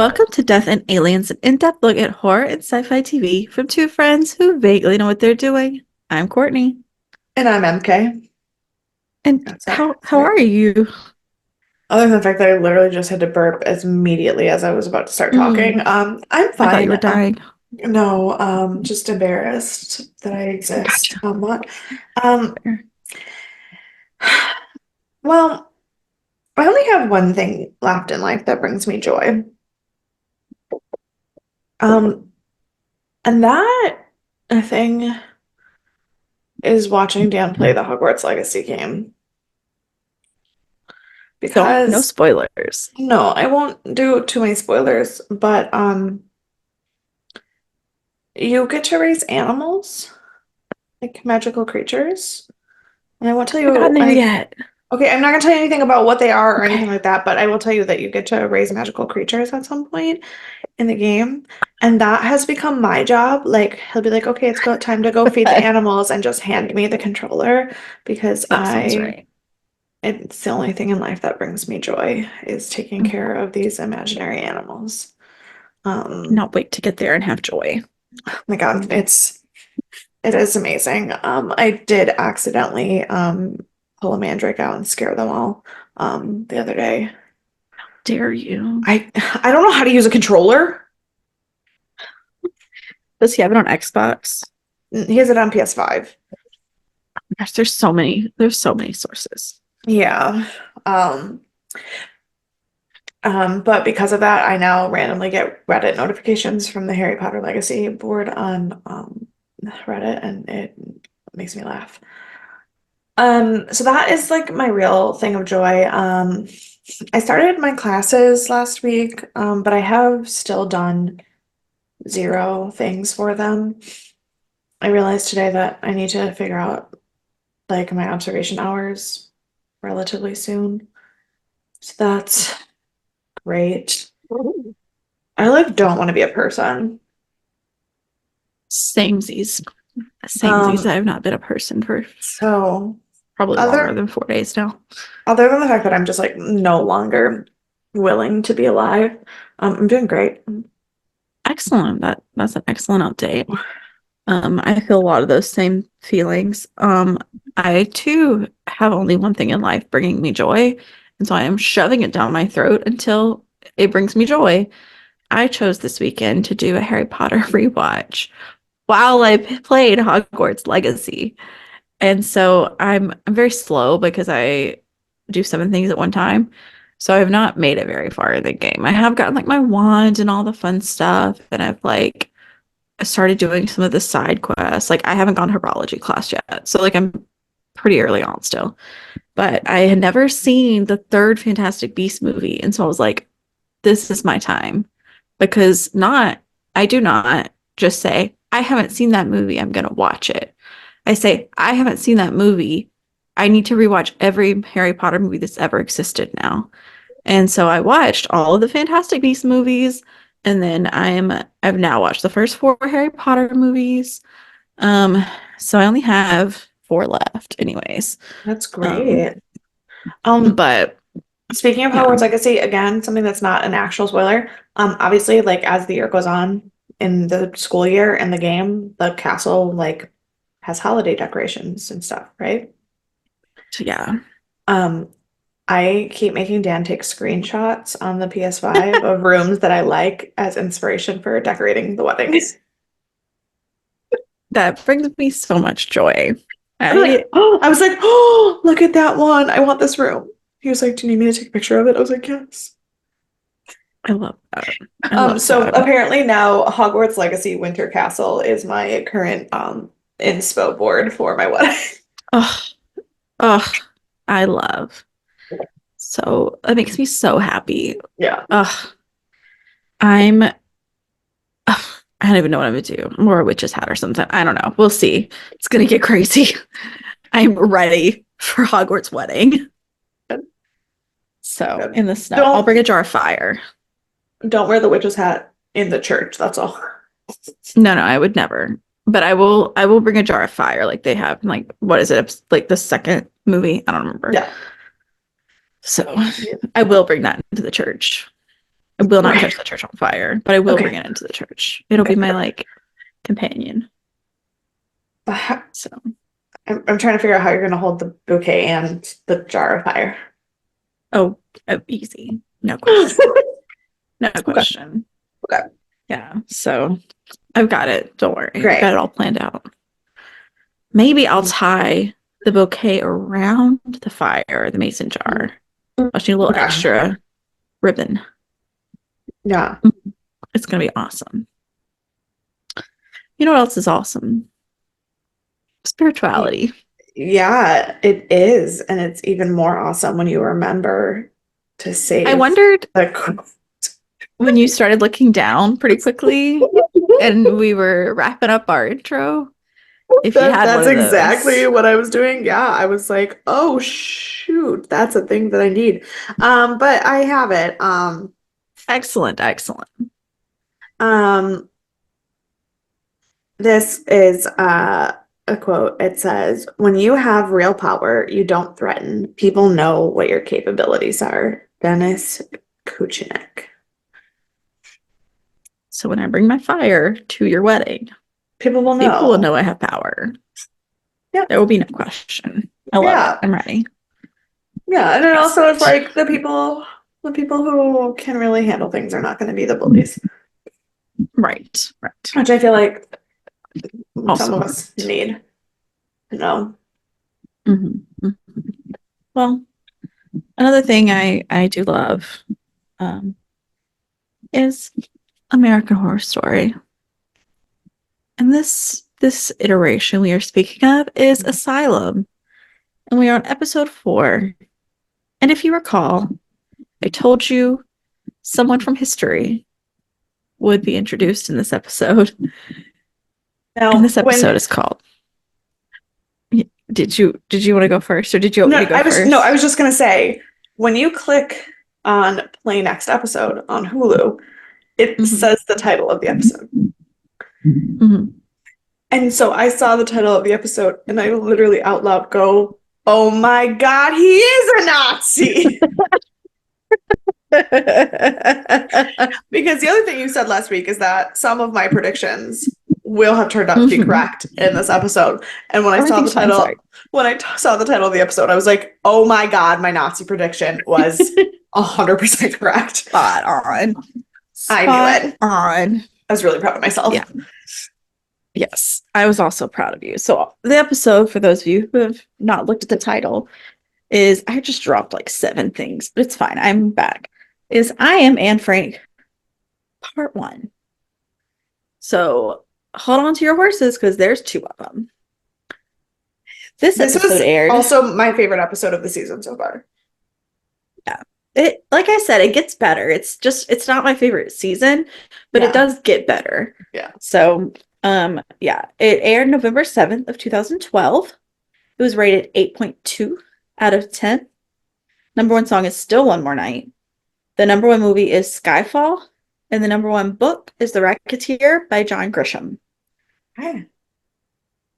Welcome to Death and Aliens, an in-depth look at horror and sci-fi TV from two friends who vaguely know what they're doing. I'm Courtney. And I'm MK. And That's it. how are you? Other than the fact that I literally just had to burp as immediately as I was about to start talking. Mm, I'm I thought you fine. were dying. No, just embarrassed that I exist. Gotcha. What? Um, well, I only have one thing left in life that brings me joy. Um, and that thing is watching Dan play the Hogwarts Legacy game. Don't, no Because spoilers. no, I won't do too many spoilers, but you get to raise animals, like magical creatures. And I won't tell Haven't gotten you, there yet. okay, I'm not gonna tell you anything about what they are or anything Okay. like that, but I will tell you that you get to raise magical creatures at some point in the game. And that has become my job. Like he'll be like, okay, it's go time to go feed the Okay. animals and just hand me the controller because That sounds right. it's the only thing in life that brings me joy is taking Mm, care of these imaginary animals. Cannot wait to get there and have joy. Oh my God, it is amazing. I did accidentally pull a mandrake out and scare them all the other day. Dare you? I don't know how to use a controller. Does he have it on Xbox? He has it on PS5. Gosh, there's so many sources. Yeah. Um, but because of that, I now randomly get Reddit notifications from the Harry Potter Legacy board on Reddit, and it makes me laugh. So that is like my real thing of joy. I started my classes last week, but I have still done zero things for them. I realized today that I need to figure out like my observation hours relatively soon. So that's great. I like don't want to be a person. Samesies. Samesies. Um, I have not been a person for so probably longer other than 4 days now. other than the fact that I'm just like no longer willing to be alive, I'm doing great. Excellent. That's an excellent update. I feel a lot of those same feelings. I too have only one thing in life bringing me joy, and so I am shoving it down my throat until it brings me joy. I chose this weekend to do a Harry Potter rewatch while I played Hogwarts Legacy. And so I'm very slow because I do 7 things at one time. So I've not made it very far in the game. I have gotten like my wand and all the fun stuff, and I've like started doing some of the side quests. Like I haven't gone herbology class yet. So like I'm pretty early on still. But I had never seen the third Fantastic Beast movie. And so I was like, this is my time. Because not I do not just say, I haven't seen that movie, I'm gonna watch it. I say, I haven't seen that movie. I need to rewatch every Harry Potter movie that's ever existed now. And so I watched all of the Fantastic Beasts movies, and then I've now watched the first four Harry Potter movies. Um, so I only have four left, anyways. That's Um, great. Um, but Speaking of yeah, Hogwarts Legacy, again, something that's not an actual spoiler. Obviously, like as the year goes on in the school year and the game, the castle like has holiday decorations and stuff, right? so yeah, Um, I keep making Dan take screenshots on the PS5 of rooms that I like as inspiration for decorating the weddings. that brings me so much joy. I'm like, I oh, I was like, oh, look at that one. I want this room. He was like, do you need me to take a picture of it? I was like, yes. I love that. I love So that. apparently now Hogwarts Legacy Winter Castle is my current inspo board for my wedding. Oh, oh, I love. So that makes me so happy. Yeah. Ugh, I'm ugh, I don't even know what I'm gonna do. More a witch's hat or something. I don't know. We'll see. It's gonna get crazy. I'm ready for Hogwarts wedding. Good. So Good. in the snow, I'll Don't bring a jar of fire. don't wear the witch's hat in the church, that's all. No, no, I would never. But I will bring a jar of fire like they have in, like what is it? Like the second movie? I don't remember. Yeah. So Yeah. I will bring that into the church. I will not Okay. catch the church on fire, but I will bring Okay. it into the church. It'll be Okay. my like companion. I'm So, trying to figure out how you're gonna hold the bouquet and the jar of fire. oh, easy. No question. No Okay. question. Okay. Yeah. So I've got it. Don't worry. I've got Great. it all planned out. Maybe I'll Mm, tie the bouquet around the fire, the mason mm, jar. mm. I'll just need a little Okay. extra ribbon. Yeah. It's gonna be awesome. You know what else is awesome? Y- Spirituality. Yeah, it is. And it's even more awesome when you remember to I save wondered the. when you started looking down pretty quickly and we were wrapping up our intro, if you had one That's of exactly those. what I was doing. Yeah, I was like, oh shoot, that's a thing that I need. But I have it. Excellent, excellent. Um, this is a quote. It says, "When you have real power, you don't threaten. People know what your capabilities are." Dennis Kuchinek. So when I bring my fire to your wedding, People will people will know. know I have power. Yeah, There will be no question. I love it. yeah, I'm ready. yeah. And it also is Excellent. like the people who can really handle things are not going to be the bullies, Right, right. which I feel like some Also of us important. need to know. Mhm. Well, another thing I do love um, is American Horror Story. And this iteration we are speaking of is Asylum. And we are on episode 4. And if you recall, I told you someone from history would be introduced in this episode. And Now, this episode when is called. Did you want to go first or did you want no, me to go I first? was just gonna say, when you click on play next episode on Hulu, it Mhm. says the title of the episode. Mhm. And so I saw the title of the episode and I literally out loud go, "Oh my God, he is a Nazi!" Because the other thing you said last week is that some of my predictions will have turned out to be Mhm. correct in this episode. And Everything's fine, sorry. when I saw the title of the episode, I was like, "Oh my God, my Nazi prediction was 100% correct." Spot on. I knew Spot it. on. I was really proud of myself. Yeah. Yes. I was also proud of you. So the episode, for those of you who have not looked at the title, is I just dropped like 7 things, but it's fine. I'm back. Is I Am Anne Frank part 1. So hold on to your horses because there's 2 of them. This This episode was aired. also my favorite episode of the season so far. Yeah. It, like I said, it gets better. It's not my favorite season, but it Yeah. does get better. Yeah. So yeah, it aired November 7th of 2012. It was rated 8.2 out of 10. Number 1 song is Still One More Night. The number 1 movie is Skyfall, and the number 1 book is The Racketeer by John Grisham. Okay.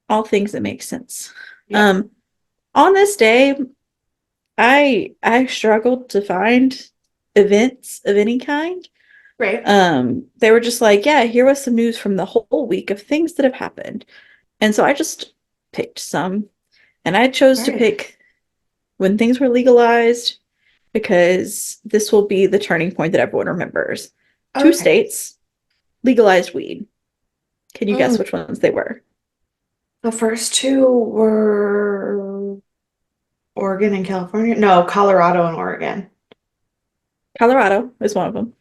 All things that make sense. Yeah. Um, on this day, I struggled to find events of any kind. Great. They were just like, yeah, here was some news from the whole week of things that have happened. And so I just picked some. And I chose to Great. pick when things were legalized because this will be the turning point that everyone remembers. 2 Okay. states legalized weed. Can you guess Mm. which ones they were? The first two were Oregon and California. No, Colorado and Oregon. Colorado is one of them.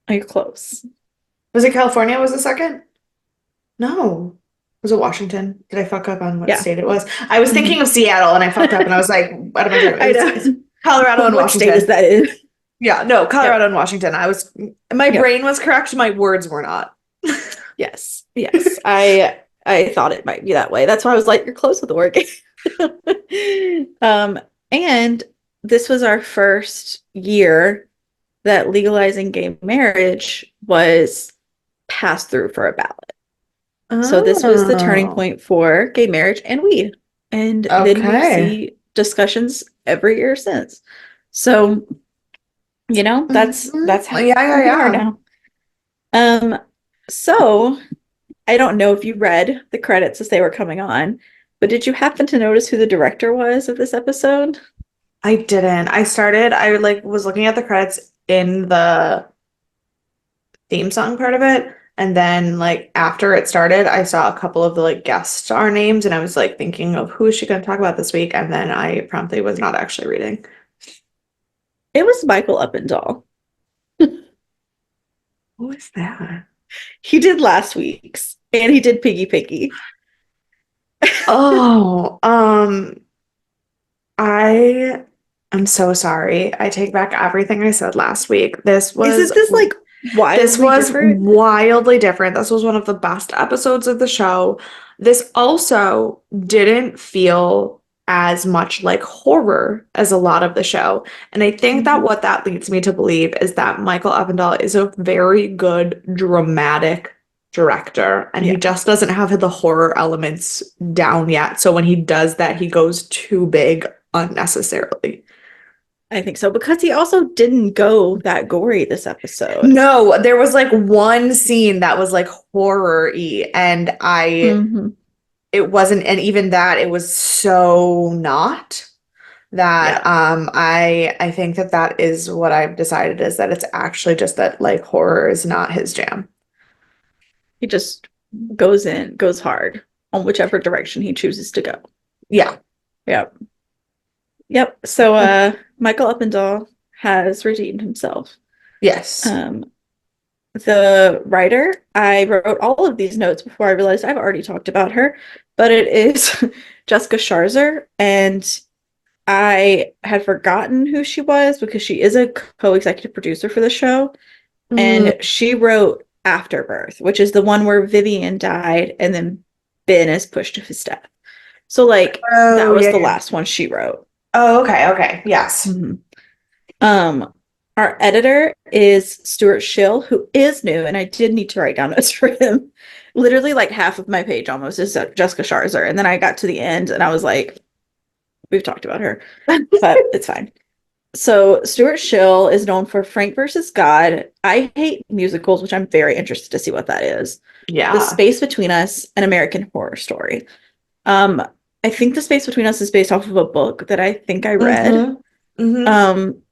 Are you close? Was it California was the second? No. Was it Washington? Did I fuck up on what Yeah. state it was? I was Mhm. thinking of Seattle and I fucked up and I was like, what am I doing? I It's know. Colorado and What state is Washington. that in? Yeah, no, Colorado Yep. and Washington. My Yep. brain was correct, my words were not. Yes. Yes. I thought it might be that way. That's why I was like, you're close with Oregon. um, and this was our first year that legalizing gay marriage was passed through for a ballot. So this was the turning Oh, point for gay marriage and weed. And then we okay. see discussions every year since. So You know, that's Mhm. how Yeah, yeah, we are yeah. now. Um, so I don't know if you read the credits as they were coming on, but did you happen to notice who the director was of this episode? I didn't. I like was looking at the credits in the theme song part of it. And then like after it started, I saw a couple of the like guest star names and I was like thinking of who is she going to talk about this week? And then I promptly was not actually reading. It was Michael Uppendahl. Who is that? He did last week's and he did Piggy Piggy. Oh, I am so sorry. I take back everything I said last week. Isn't this like This wildly was different? wildly different. This was one of the best episodes of the show. This also didn't feel as much like horror as a lot of the show. And I think that Mhm. what that leads me to believe is that Michael Avendal is a very good dramatic director, and he Yeah, just doesn't have the horror elements down yet. So when he does that, he goes too big unnecessarily. I think so because he also didn't go that gory this episode. No, there was like one scene that was like horror-y, and Hmm. it wasn't, and even that, it was so not that Yeah, I think that that is what I've decided is that it's actually just that like horror is not his jam. he just goes hard on whichever direction he chooses to go. Yeah. Yep. Yep. So Michael Uppendahl has redeemed himself. Yes. Um the writer, I wrote all of these notes before I realized I've already talked about her, but it is Jessica Sharzer, and I had forgotten who she was because she is a co-executive producer for the show, Mm, and she wrote Afterbirth, which is the one where Vivian died and then Ben is pushed to his death. So like oh that was yeah, the yeah. last one she wrote. Oh, okay, okay. Yes. Mhm. Um, our editor is Stuart Schill, who is new, and I did need to write down notes for him. Literally, like half of my page almost is Jessica Sharzer, and then I got to the end, and I was like, "We've talked about her, but it's fine." So Stuart Schill is known for Frank versus God. I hate musicals, which I'm very interested to see what that is. The Yeah. Space Between Us, an American Horror Story. Um, I think The Space Between Us is based off of a book that I think I read. Mm-hmm. Mm-hmm. Um,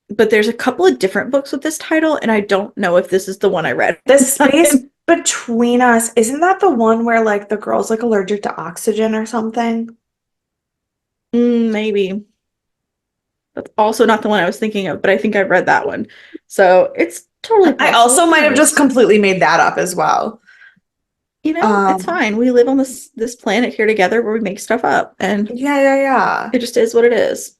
but there's a couple of different books with this title, and I don't know if this is the one I read. The space between us, isn't that the one where like the girl's like allergic to oxygen or something? Maybe. That's also not the one I was thinking of, but I think I've read that one. So it's totally I possible. also Who might have just knows? completely made that up as well. You know, it's Um, fine. We live on this planet here together where we make stuff up, and yeah, yeah, yeah. it just is what it is.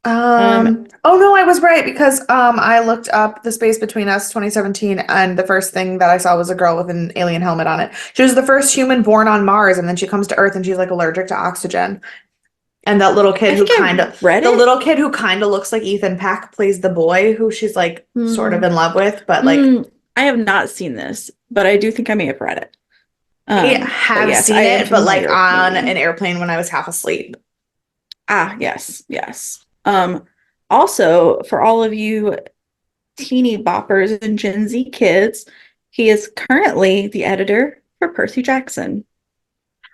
Um, Oh no, I was right because I looked up The Space Between Us 2017 and the first thing that I saw was a girl with an alien helmet on it. She was the first human born on Mars and then she comes to Earth and she's like allergic to oxygen. And that little kid I who think I kind of read the it. little kid who kind of looks like Ethan Peck plays the boy who she's like sort of Hmm. in love with, but like I have not seen this, but I do think I may have read it. I But have yes, seen I am it, but like familiar with the on an movie. airplane when I was half asleep. Ah, yes, yes. Also, for all of you teeny boppers and Gen Z kids, he is currently the editor for Percy Jackson.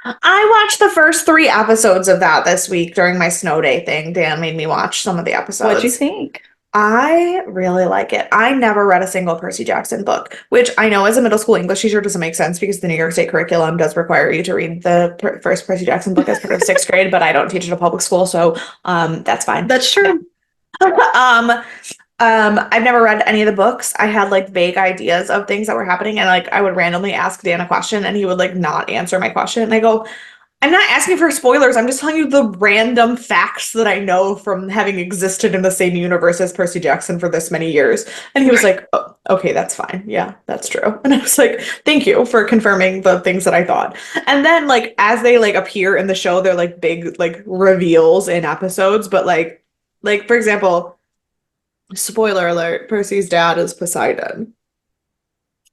I watched the first three episodes of that this week during my snow day thing. Dan made me watch some of the What'd you episodes. think? I really like it. I never read a single Percy Jackson book, which I know as a middle school English teacher doesn't make sense because the New York State curriculum does require you to read the first Percy Jackson book as part of sixth grade, but I don't teach at a public school, so that's fine. That's true. Um, I've never read any of the books. I had like vague ideas of things that were happening, and like I would randomly ask Dan a question, and he would like not answer my question. And I go, I'm not asking for spoilers. I'm just telling you the random facts that I know from having existed in the same universe as Percy Jackson for this many years. And he was like, oh, okay, that's fine. Yeah, that's true. And I was like, thank you for confirming the things that I thought. And then like as they like appear in the show, they're like big like reveals in episodes, but like for example, spoiler alert, Percy's dad is Poseidon.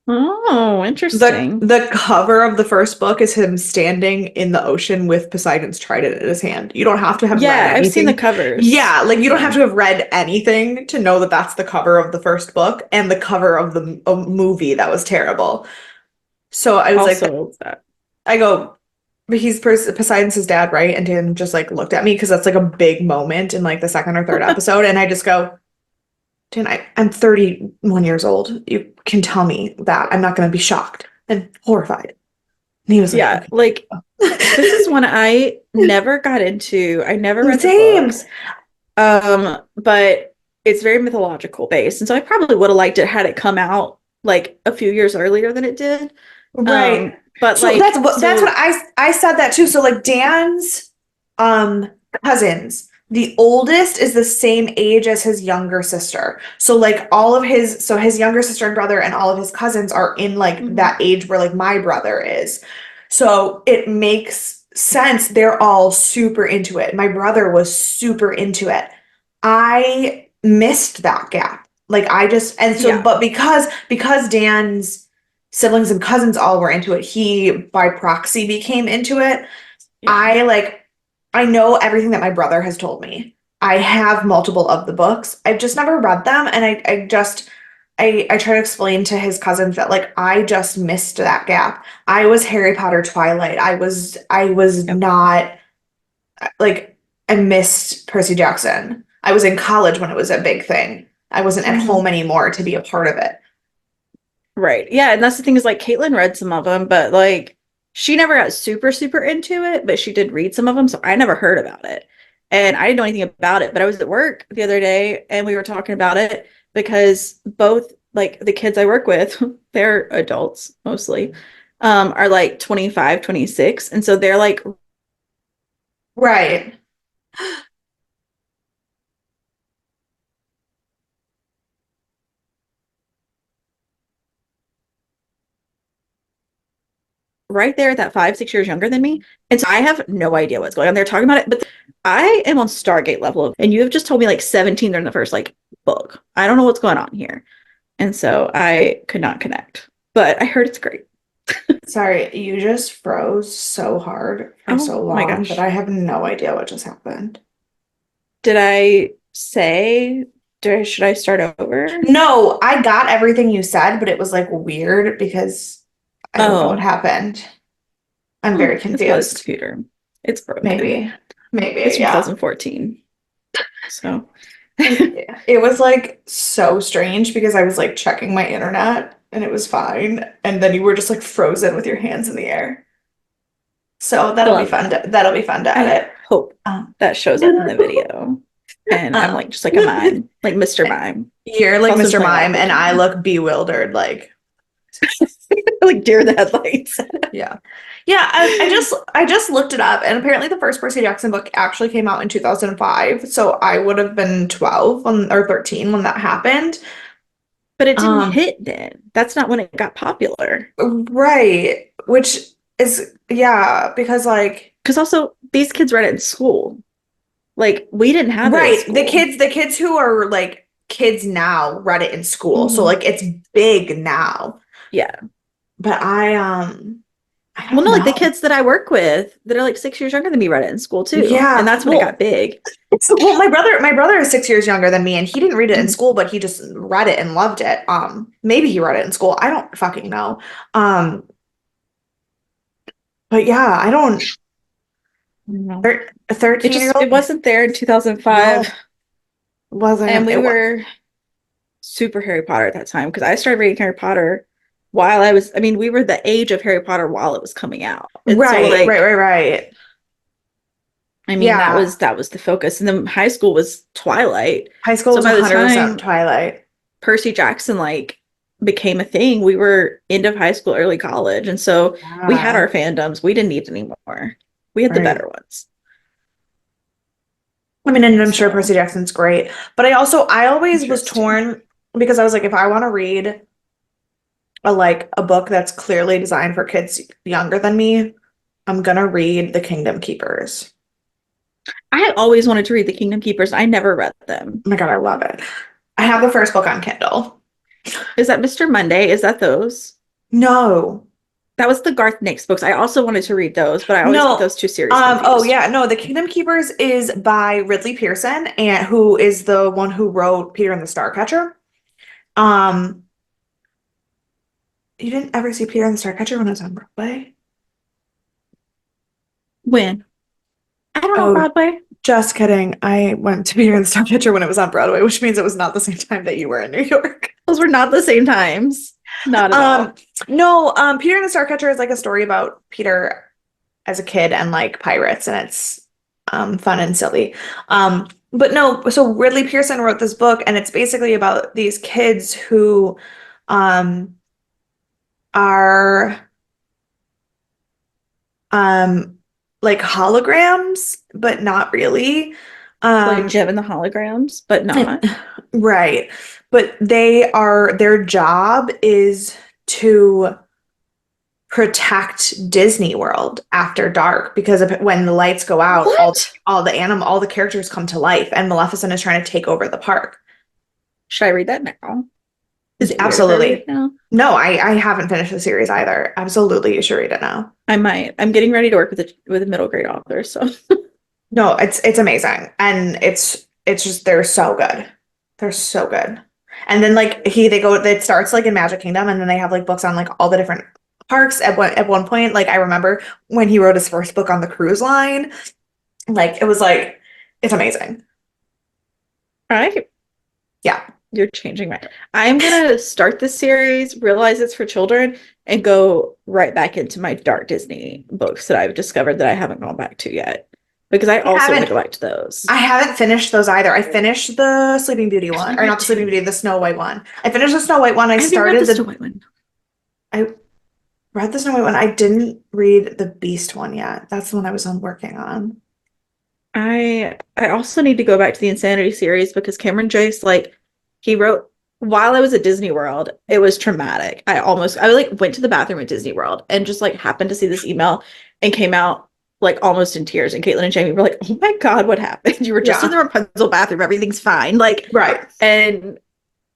Oh, interesting. The cover of the first book is him standing in the ocean with Poseidon's trident in his hand. You don't have to have read Yeah, I've seen the anything. covers. Yeah, like you don't have Yeah, to have read anything to know that that's the cover of the first book and the cover of the movie that was terrible. So I was like, also that. I go, but he's Poseidon's his dad, right? And Dan just like looked at me because that's like a big moment in like the second or third episode, and I just go, Dan, I'm 31 years old. You can tell me that. I'm not going to be shocked and horrified. And he was like, Yeah, okay. like this is one I never got into. I never read the Same. books. But it's very mythological based. And so I probably would have liked it had it come out like a few years earlier than it did. Right. But So like that's what so I said that too. So like Dan's um cousins, the oldest is the same age as his younger sister. So like all of his so his younger sister and brother and all of his cousins are in like mhm, that age where like my brother is. So it makes sense. They're all super into it. My brother was super into it. I missed that gap. Like I just and so yeah, but because Dan's siblings and cousins all were into it, he by proxy became into it. yeah. I know everything that my brother has told me. I have multiple of the books. I've just never read them, and I try to explain to his cousins that like I just missed that gap. I was Harry Potter Twilight. I was Yep. not like I missed Percy Jackson. I was in college when it was a big thing. I wasn't at Mhm. home anymore to be a part of it. Right. Yeah, and that's the thing is like Caitlin read some of them, but like she never got super, super into it, but she did read some of them, so I never heard about it. And I didn't know anything about it, but I was at work the other day and we were talking about it because both like the kids I work with, they're adults mostly, are like 25, 26. And so they're like Right. right there at that 5, 6 years younger than me. And so I have no idea what's going on. They're talking about it, but I am on Stargate level of, and you have just told me like 17 are in the first like book. I don't know what's going on here. And so I could not connect, but I heard it's great. Sorry, you just froze so hard for Oh so my long that I gosh. have no idea what just happened. Did I say, should I start over? No, I got everything you said, but it was like weird because I don't know what Oh, happened. I'm hmm, very it's probably the confused. computer. It's broken. Maybe, maybe, It's from yeah. 2014. So, It was like so strange because I was like checking my internet and it was fine. And then you were just like frozen with your hands in the air. So I love that. that'll be fun to I edit. hope Um, that shows up in the video. And I'm like um, just like a mime, like Mr. Mime. you're It's like also Mr. showing off Mime the and I camera. look bewildered, like, Like deer in the headlights. yeah. Yeah, I just looked it up and apparently the first Percy Jackson book actually came out in 2005. So I would have been 12 when, or 13 when that happened. But it didn't Um, hit then. That's not when it got popular. right, which is yeah, because like Because also these kids read it in school. Like we didn't have it at right, school. the kids who are like kids now read it in school. So Hmm. like it's big now. Yeah. But I Well, don't no, like the know. kids that I work with that are like 6 years younger than me read it in school too. And Yeah. that's when it got big. Well, my brother is 6 years younger than me, and he didn't read it in Mhm. school, but he just read it and loved it. Maybe he read it in school. I don't fucking know. Um, but yeah, I don't. No. A It 13-year-old? wasn't there in 2005. No, And wasn't. we It was were super Harry Potter at that time because I started reading Harry Potter while I was, I mean, we were the age of Harry Potter while it was coming out. And so right, right, like, right, right. I mean, Yeah, that was the focus. And then high school was Twilight. high school So was by the 100% time Twilight. Percy Jackson like became a thing, we were end of high school, early college. And so we had Yeah, our fandoms. We didn't need any more. We had the right. better ones. I mean, and I'm sure Percy So Jackson's great, but I I'm always sure was it's too. torn because I was like, if I want to read a book that's clearly designed for kids younger than me, I'm gonna read The Kingdom Keepers. I had always wanted to read The Kingdom Keepers. I never read them. Oh my God, I love it. I have the first book on Kindle. Is that Mr. Monday? Is that those? No. That was the Garth Nix books. I also wanted to read those, but I always get No. those two series Oh confused. yeah, no, The Kingdom Keepers is by Ridley Pearson, and who is the one who wrote Peter and the Starcatcher. Um, you didn't ever see Peter and the Starcatcher when it was on Broadway? When? I don't know Oh, Broadway. just kidding. I went to Peter and the Starcatcher when it was on Broadway, which means it was not the same time that you were in New York. Those were not the same times. Not at Um, all. no, Peter and the Starcatcher is like a story about Peter as a kid and like pirates, and it's fun and silly. But no, so Ridley Pearson wrote this book, and it's basically about these kids who um are um like holograms, but not really. Like Um Jim and the Holograms, but not. right. But their job is to protect Disney World after dark because when the lights go out, What? all the characters come to life, and Maleficent is trying to take over the park. Should I read that now? Is it weird if I read it Absolutely. now? No, I haven't finished the series either. Absolutely, you should read it now. I might. I'm getting ready to work with a middle grade author, so No, it's amazing, and it's just they're so good. They're so good. And then like it starts like in Magic Kingdom, and then they have like books on like all the different parks. At one point, like I remember when he wrote his first book on the cruise line, like it was like it's amazing. I Yeah. you're changing my. I'm gonna start this series, realize it's for children, and go right back into my dark Disney books that I've discovered that I haven't gone back to yet. Because I I also want to haven't go back to those. I haven't finished those either. I finished the Sleeping Beauty I've one, only or read not the Sleeping two. Beauty, the Snow White one. I finished the Snow White one. I haven't even read the Snow White one. I read the Snow White one. I didn't read the Beast one yet. That's the one I was on working on. I also need to go back to the Insanity series because Cameron Jace, like, he wrote while I was at Disney World, it was traumatic. I like went to the bathroom at Disney World and just like happened to see this email and came out like almost in tears. And Caitlin and Jamie were like, "Oh my God, what happened? You were just in Yeah. the Rapunzel bathroom, everything's fine." Like, Right. and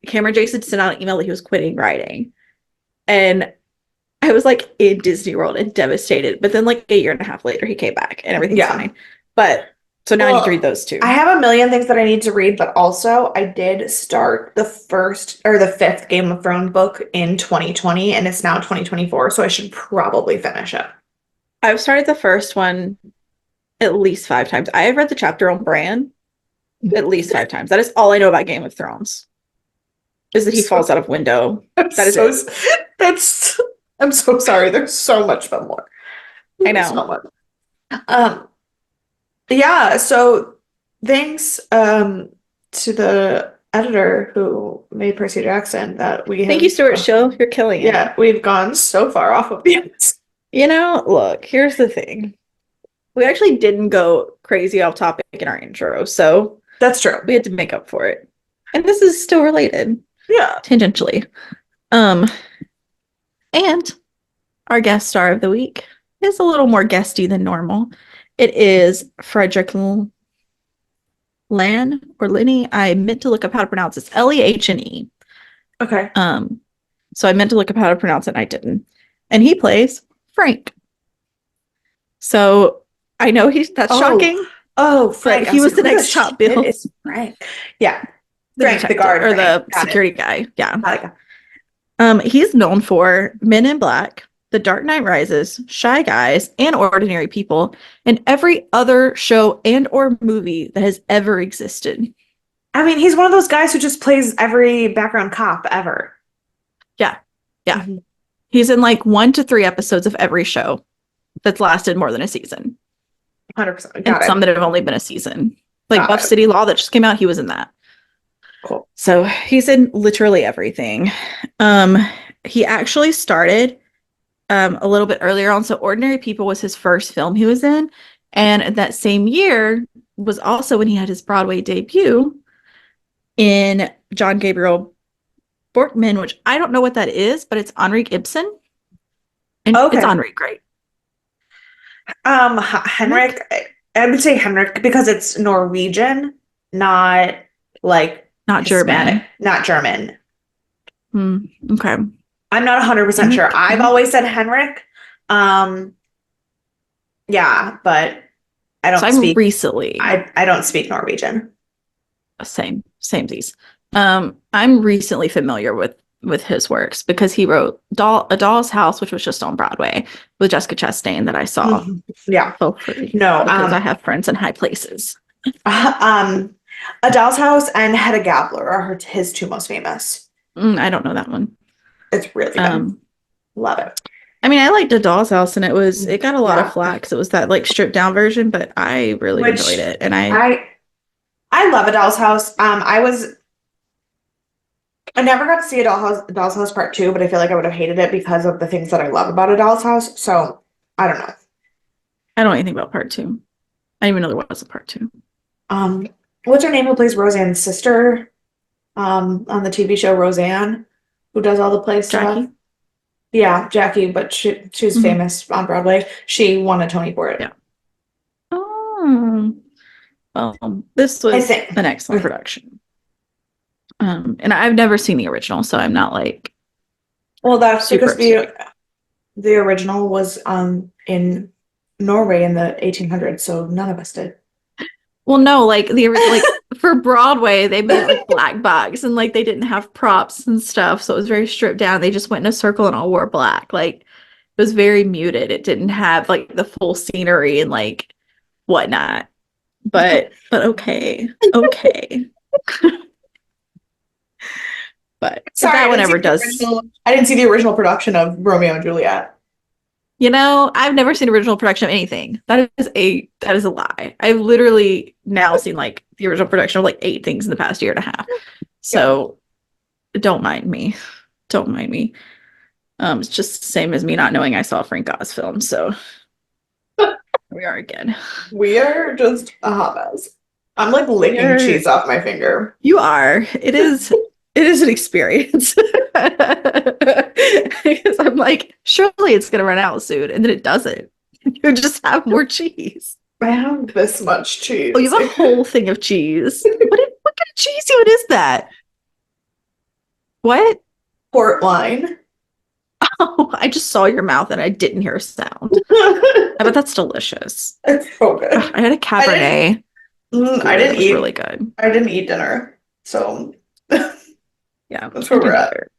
Cameron Jace had sent out an email that he was quitting writing. And I was like in Disney World and devastated. But then like a year and a half later, he came back and everything's Yeah. fine. But so now I need to read Well, those two. I have a million things that I need to read, but also I did start the first or the fifth Game of Thrones book in 2020, and it's now 2024, so I should probably finish it. I've started the first one at least 5 times. I have read the chapter on Bran at least 5 times. That is all I know about Game of Thrones. Is that he falls So, out of window. I'm That is so it. that's I'm so sorry. There's so much more. I There's know. so much. Um, yeah, so thanks to the editor who made Percy Jackson that we Thank you, have Stuart Shill. You're killing it. yeah, we've gone so far off of the You know, look, here's the thing. We actually didn't go crazy off topic in our intro, so That's true. we had to make up for it. And this is still related, Yeah. tangentially. And our guest star of the week is a little more guesty than normal. It is Frederick Lan or Lenny. I meant to look up how to pronounce this. Lehne. Okay. So I meant to look up how to pronounce it and I didn't. And he plays Frank. So I know that's shocking. Oh, Frank. But he was the next top bill. It is Frank. Yeah. The Frank, the detective, guard, or Frank. the Got security guy. Yeah. Got it. He's known for Men in Black, The Dark Knight Rises, Shy Guys, and Ordinary People, and every other show and or movie that has ever existed. I mean, he's one of those guys who just plays every background cop ever. Yeah. Yeah. Mm-hmm. He's in like 1 to 3 episodes of every show that's lasted more than a season. 100%. And Got some it. that have only been a season. Like Got Buff it. City Law that just came out, he was in that. Cool. So he's in literally everything. He actually started a little bit earlier on. So Ordinary People was his first film he was in. And that same year was also when he had his Broadway debut in John Gabriel Borkman, which I don't know what that is, but it's Henrik Ibsen. And Okay. it's Henrik, right? Henrik, I would say Henrik because it's Norwegian, not like Not Hispanic, German. not German. Okay. I'm not 100% sure. I've always said Henrik. Yeah, but I So don't I'm speak recently I don't speak Norwegian. same these. I'm recently familiar with his works because he wrote A Doll's House, which was just on Broadway with Jessica Chastain that I saw Yeah. for free No, because I have friends in high places. Adele's House and Hedda Gabler are his two most famous. I don't know that one. It's really good. Love it. I mean, I liked A Doll's House and it got a lot of Yeah. flack because it was that like stripped down version, but I really enjoyed Which it. And I love Adele's House. I never got to see Adele's House Part 2, but I feel like I would have hated it because of the things that I love about Adele's House. So I don't know. I don't know anything about part two. I didn't even know there was a part two. What's her name who plays Roseanne's sister? On the TV show Roseanne, who does all the play stuff. Jackie? Yeah, Jackie, but she's famous on Broadway. She won a Tony for it. Yeah. Oh, well, this was an excellent production. And I've never seen the original, so I'm not like. Well, that's because the original was in Norway in the 1800s, so none of us did. Well, no, like for Broadway, they made like black box and like they didn't have props and stuff, so it was very stripped down. They just went in a circle and all wore black. Like it was very muted. It didn't have like the full scenery and like whatnot. But okay. But sorry, that one never does. I didn't see the original production of Romeo and Juliet. You know, I've never seen original production of anything. That is a lie. I've literally now seen like the original production of like 8 things in the past year and a half. So don't mind me. Don't mind me. It's just the same as me not knowing I saw a Frank Oz film. So we are again. We are just a hot mess. I'm like licking cheese off my finger. You are. It is an experience. Because I'm like, surely it's gonna run out soon, and then it doesn't. You just have more cheese. I have this much cheese. Oh, you have a whole thing of cheese. What kind of cheese even is that? What? Port wine. Oh, I just saw your mouth and I didn't hear a sound. I bet that's delicious. It's so good. I had a Cabernet. I didn't eat. Really good. I didn't eat dinner, so yeah, that's where we're at.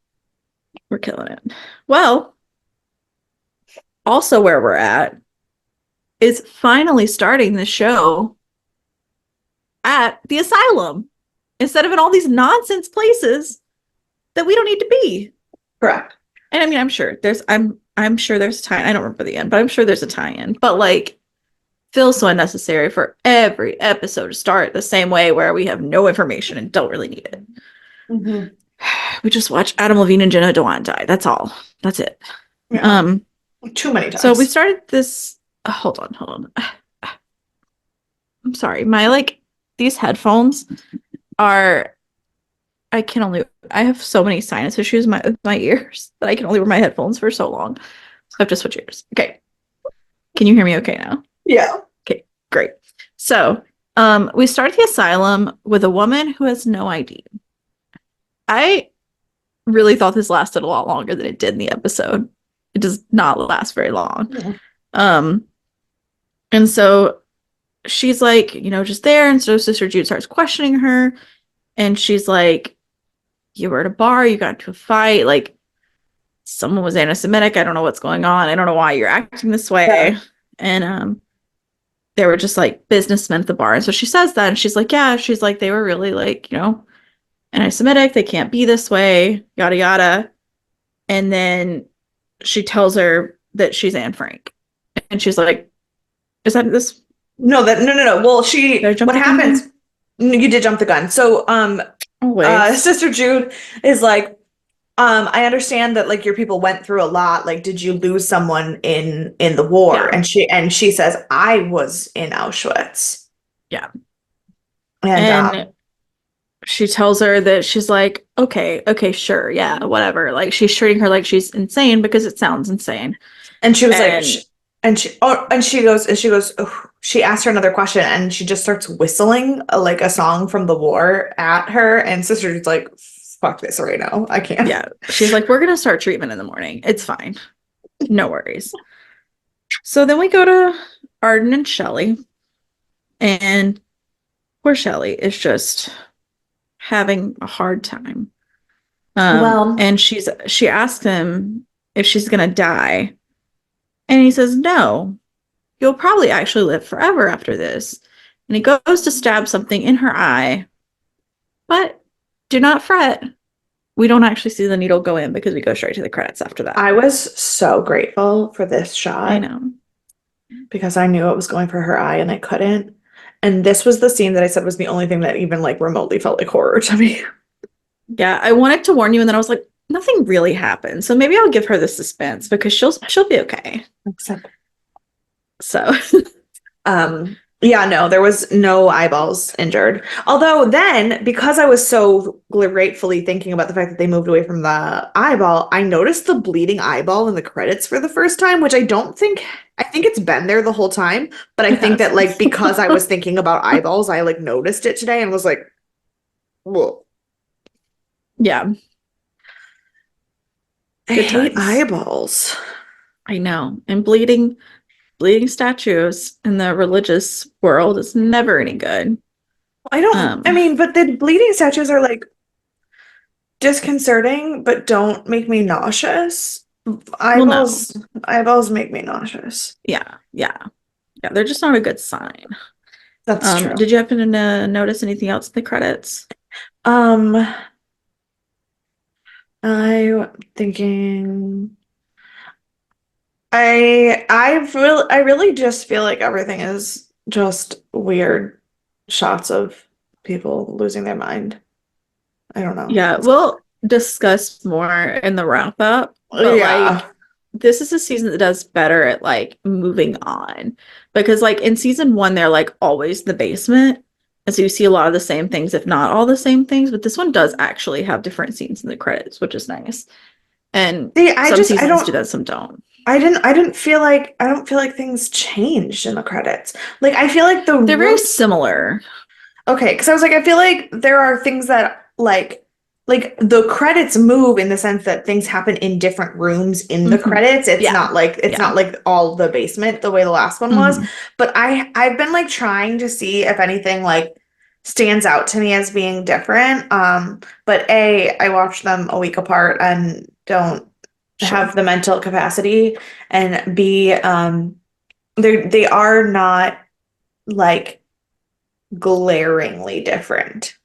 We're killing it. Well, also where we're at is finally starting the show at the asylum instead of in all these nonsense places that we don't need to be. Correct. And I mean, I'm sure there's a tie-in. I don't remember the end, but I'm sure there's a tie-in. But like, feels so unnecessary for every episode to start the same way where we have no information and don't really need it. Mm-hmm. We just watch Adam Levine and Jenna Dewan die. That's all. That's it. Yeah. Too many times. So we started this. Hold on. I'm sorry. These headphones are. I have so many sinus issues with my ears that I can only wear my headphones for so long. So I have to switch ears. Okay. Can you hear me okay now? Yeah. Okay, great. So we start the asylum with a woman who has no ID. I really thought this lasted a lot longer than it did in the episode. It does not last very long. Yeah. And so she's like, just there. And so Sister Jude starts questioning her. And she's like, you were at a bar, you got into a fight, like someone was anti-Semitic. I don't know what's going on. I don't know why you're acting this way. Yeah. And they were just like businessmen at the bar. And so she says that, and she's like, yeah, she's like, they were really like, anti-Semitic, they can't be this way, yada yada. And then she tells her that she's Anne Frank. And she's like, is that this? No. Well, what happens? You did jump the gun. So Sister Jude is like, I understand that like your people went through a lot. Like, did you lose someone in the war? Yeah. And she says, I was in Auschwitz. Yeah. And she tells her that she's like, okay, sure, yeah, whatever. Like she's treating her like she's insane because it sounds insane. And she was like, she asked her another question and she just starts whistling like a song from the war at her. And Sister Jude's like, fuck this right now. I can't. Yeah. She's like, we're gonna start treatment in the morning. It's fine. No worries. So then we go to Arden and Shelly, and poor Shelly is just having a hard time. Well, And she asks him if she's gonna die, and he says, no, you'll probably actually live forever after this. And he goes to stab something in her eye, but do not fret. We don't actually see the needle go in because we go straight to the credits after that. I was so grateful for this I shot know. because I knew it was going for her eye and I couldn't. And this was the scene that I said was the only thing that even like remotely felt like horror to me. Yeah, I wanted to warn you, and then I was like, nothing really happened. So maybe I'll give her the suspense because she'll be okay. Except, So yeah, no, there was no eyeballs injured. Although then, because I was so gratefully thinking about the fact that they moved away from the eyeball, I noticed the bleeding eyeball in the credits for the first time, which I think it's been there the whole time, but I it think has. that like because I was thinking about eyeballs, I like noticed it today and was like, whoa, Yeah, I good hate times. eyeballs. I know. And bleeding statues in the religious world is never any good. I Um, mean, but the bleeding statues are like disconcerting, but don't make me nauseous. well, no. Eyeballs make me nauseous. Yeah, yeah, yeah. They're just not a good sign. That's true. Did you happen to notice anything else in the credits? Um, I'm thinking I really just feel like everything is just weird shots of people losing their mind. I don't know. Yeah, we'll discuss more in the wrap up, but like Yeah. this is a season that does better at like moving on because like in season one they're like always in the basement. And so you see a lot of the same things, if not all the same things, but this one does actually have different scenes in the credits, which is nice. And See, some seasons do that, some don't. I don't feel like things changed in the credits. Like I feel like the They're very rooms. similar. Okay, because I was like, I feel like there are things that like the credits move in the sense that things happen in different rooms in the Hmm. credits. Yeah, It's yeah. not like all the basement the way the last one was. Hmm. But I've been like trying to see if anything like stands out to me as being different. But A, I watched them a week apart and don't Sure. have the mental capacity. And B, they are not like glaringly different,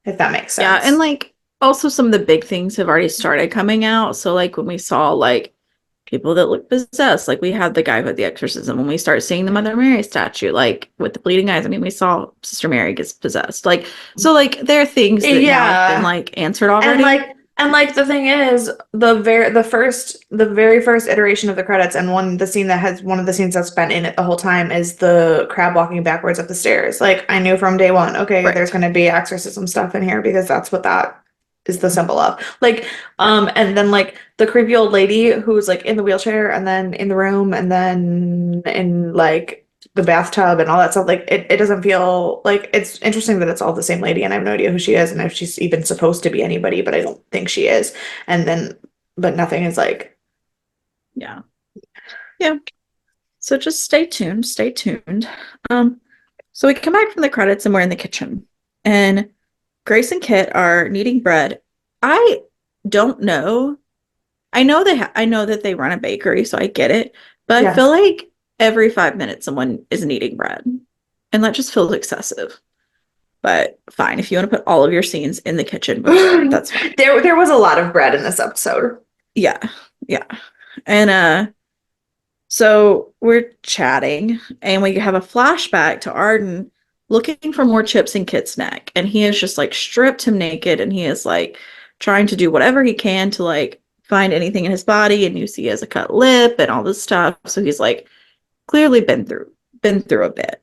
if that makes Yeah, and sense. like also some of the big things have already started coming out. So like when we saw like people that look possessed, like we had the guy with the exorcism, when we start seeing the Mother Mary statue, like with the bleeding eyes. I mean, we saw Sister Mary gets possessed. Like so like there are things that now have been Yeah. like answered And already. like the thing is, the very first iteration of the credits and one of the scenes that's been in it the whole time is the crab walking backwards up the stairs. Like I knew from day one, okay, there's Right. gonna be exorcism stuff in here because that's what that is the symbol of. Like, Right. and then like the creepy old lady who's like in the wheelchair and then in the room and then in like the bathtub and all that stuff. Like it doesn't feel like it's interesting that it's all the same lady and I have no idea who she is and if she's even supposed to be anybody, but I don't think she is. And then, but nothing is like, Yeah. Yeah. So just stay tuned. Stay tuned. Um, so we come back from the credits and we're in the kitchen. And Grace and Kit are kneading bread. I don't know. I know that they run a bakery, so I get it. But I yeah. feel like every 5 minutes someone is kneading bread. And that just feels excessive. But fine, if you want to put all of your scenes in the kitchen with bread, that's fine. There was a lot of bread in this episode. Yeah. Yeah. And so we're chatting and we have a flashback to Arden looking for more chips in Kit's neck. And he has just like stripped him naked and he is like trying to do whatever he can to like find anything in his body. And you see he has a cut lip and all this stuff. So he's like clearly been through a bit.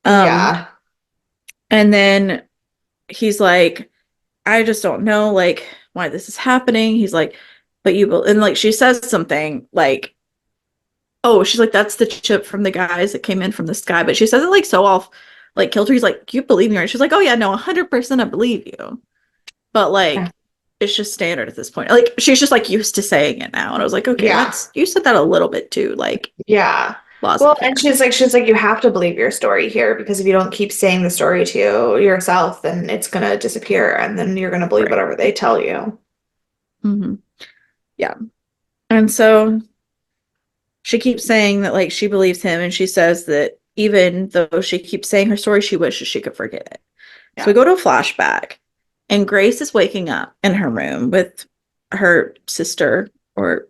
Um, Yeah. and then he's like, I just don't know like why this is happening. He's like, but you will, and like she says something like, oh, she's like, that's the chip from the guys that came in from the sky. But she says it like so off, like Kiltree's like, you believe me, right? She's like, oh yeah, no, 100% I believe you. But Yeah. like, it's just standard at this point. Like she's just like used to saying it now. And I was like, okay, Yeah. that's you said that a little bit too, like Yeah. Well, and laissez-faire. she's like, you have to believe your story here because if you don't keep saying the story to yourself, then it's gonna disappear and then you're gonna believe Right. whatever they tell you. Hmm. Yeah. And so she keeps saying that like she believes him, and she says that even though she keeps saying her story, she wishes she could forget it. So we Yeah. go to a flashback, and Grace is waking up in her room with her sister or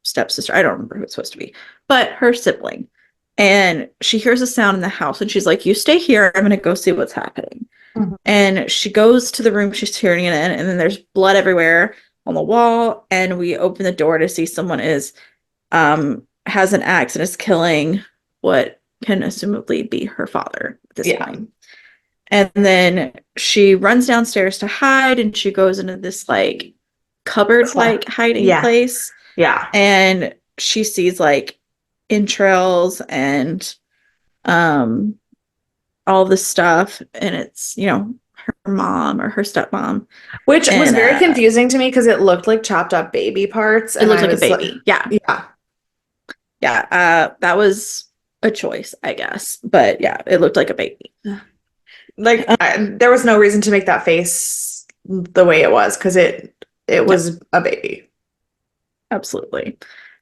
stepsister. I don't remember who it's supposed to be, but her sibling. And she hears a sound in the house, and she's like, "You stay here. I'm going to go see what's happening." Mhm. And she goes to the room she's hearing it in, and then there's blood everywhere on the wall. And we open the door to see someone is has an axe and is killing what can assumably be her father at this Yeah. point. And then she runs downstairs to hide, and she goes into this like cupboard like hiding Yeah. place, Yeah. and she sees like entrails and um all this stuff, and it's, her mom or her stepmom. Which was And very confusing to me because it looked like chopped up baby parts. it And looked I like a was like, baby. Yeah. yeah, Yeah. That was a choice, I guess. But yeah, it looked like a baby. like Um, there was no reason to make that face the way it was because it no, was a baby. absolutely.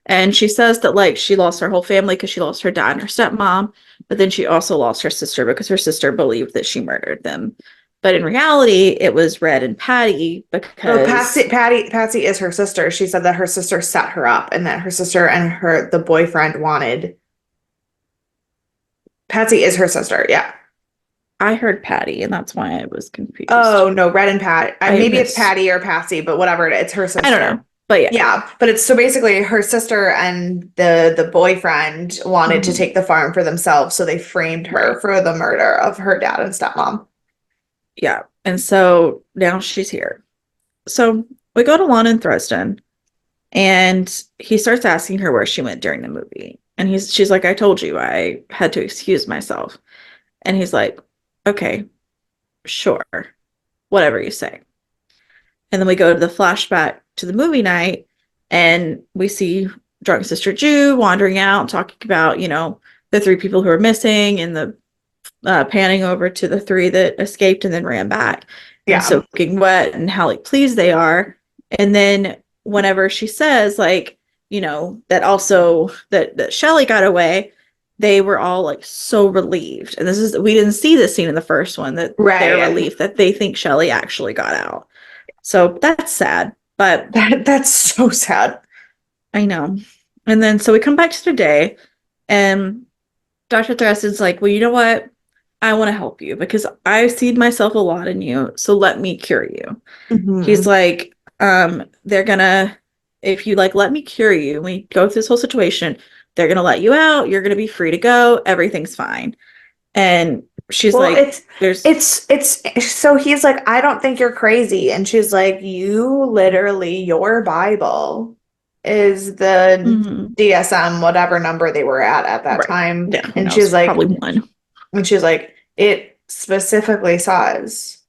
And she says that like she lost her whole family because she lost her dad and her stepmom, but then she also lost her sister because her sister believed that she murdered them. But in reality, it was Red and Patty Oh, because Patsy is her sister. She said that her sister set her up and that her sister and the boyfriend wanted. Patsy is her sister. Yeah. I heard Patty, and that's why I was confused. Oh no, Red and Pat. I Maybe it's missed. Patty or Patsy, but whatever it's her I don't know, sister. but yeah. Yeah, but it's so basically her sister and the boyfriend wanted to Mhm. take the farm for themselves, so they framed her Right. for the murder of her dad and stepmom. Yeah. And so now she's here. So we go to Lon and Threston, and he starts asking her where she went during the movie. And she's like, I told you I had to excuse myself. And he's like, okay, sure, whatever you say. And then we go to the flashback to the movie night, and we see drunk Sister Jew wandering out, talking about, the three people who are missing, and the panning over to the three that escaped and then ran back and Yeah. soaking wet and how like pleased they are. And then whenever she says like, that also that Shelly got away, they were all like so relieved. And we didn't see this scene in the first one, that they're Right. relieved that they think Shelly actually got out. So that's sad, but That's so sad. I know. And then so we come back to today, and Dr. Threston's like, well, you know what? I want to help you because I see myself a lot in you. So let me cure you. He's Hmm. like, they're gonna, if you like, let me cure you, we go through this whole situation, they're gonna let you out. You're gonna be free to go. Everything's fine. And she's Well, like, there's, it's so he's like, I don't think you're crazy. And she's like, you literally, your Bible is the mhm, DSM, whatever number they were at that right. time. Yeah, who knows? Probably one. And she's like, it specifically says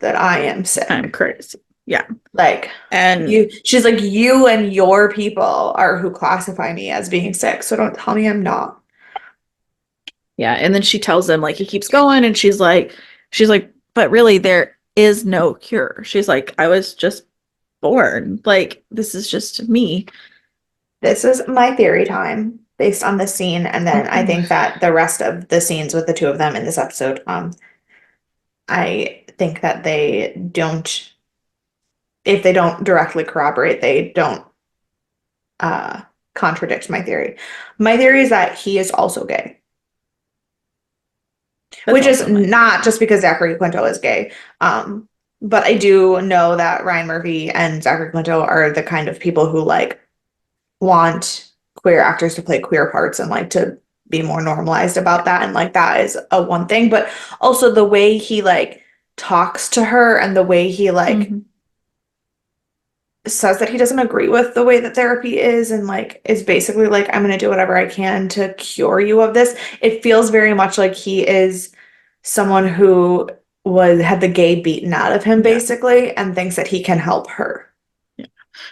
that I am I'm sick. crazy. Yeah. Like And she's like, you and your people are who classify me as being sick. So don't tell me I'm not. yeah. And then she tells him like he keeps going, and she's like, but really there is no cure. She's like, I was just born. Like, this is just me. This is my theory time based on this scene, and then I Oh. think that the rest of the scenes with the two of them in this episode, I think that if they don't directly corroborate, they don't uh contradict my theory. My theory is that he is also gay, That's which is also my not theory. just because Zachary Quinto is gay. But I do know that Ryan Murphy and Zachary Quinto are the kind of people who like want queer actors to play queer parts and like to be more normalized about that. And like that is a one thing. But also the way he like talks to her and the way he like Hmm. says that he doesn't agree with the way that therapy is and like is basically like, I'm gonna do whatever I can to cure you of this. It feels very much like he is someone who had the gay beaten out of him Yeah. basically, and thinks that he can help her. Yeah.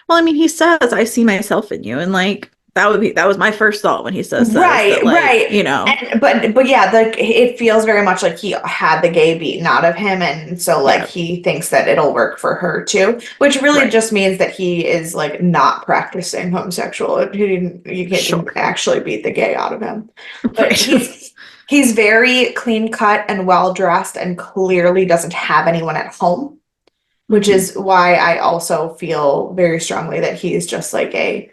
Well, I mean, he says, I see myself in you. And like, that was my first thought when he says that is Right, that, like, right. And but yeah, it feels very much like he had the gay beaten out of him, and so like yeah, he thinks that it'll work for her too, which really right. just means that he is like not practicing homosexual. You can't didn't Sure. actually beat the gay out of him. But Right. he's very clean cut and well dressed and clearly doesn't have anyone at home, which hmm is why I also feel very strongly that he's just like a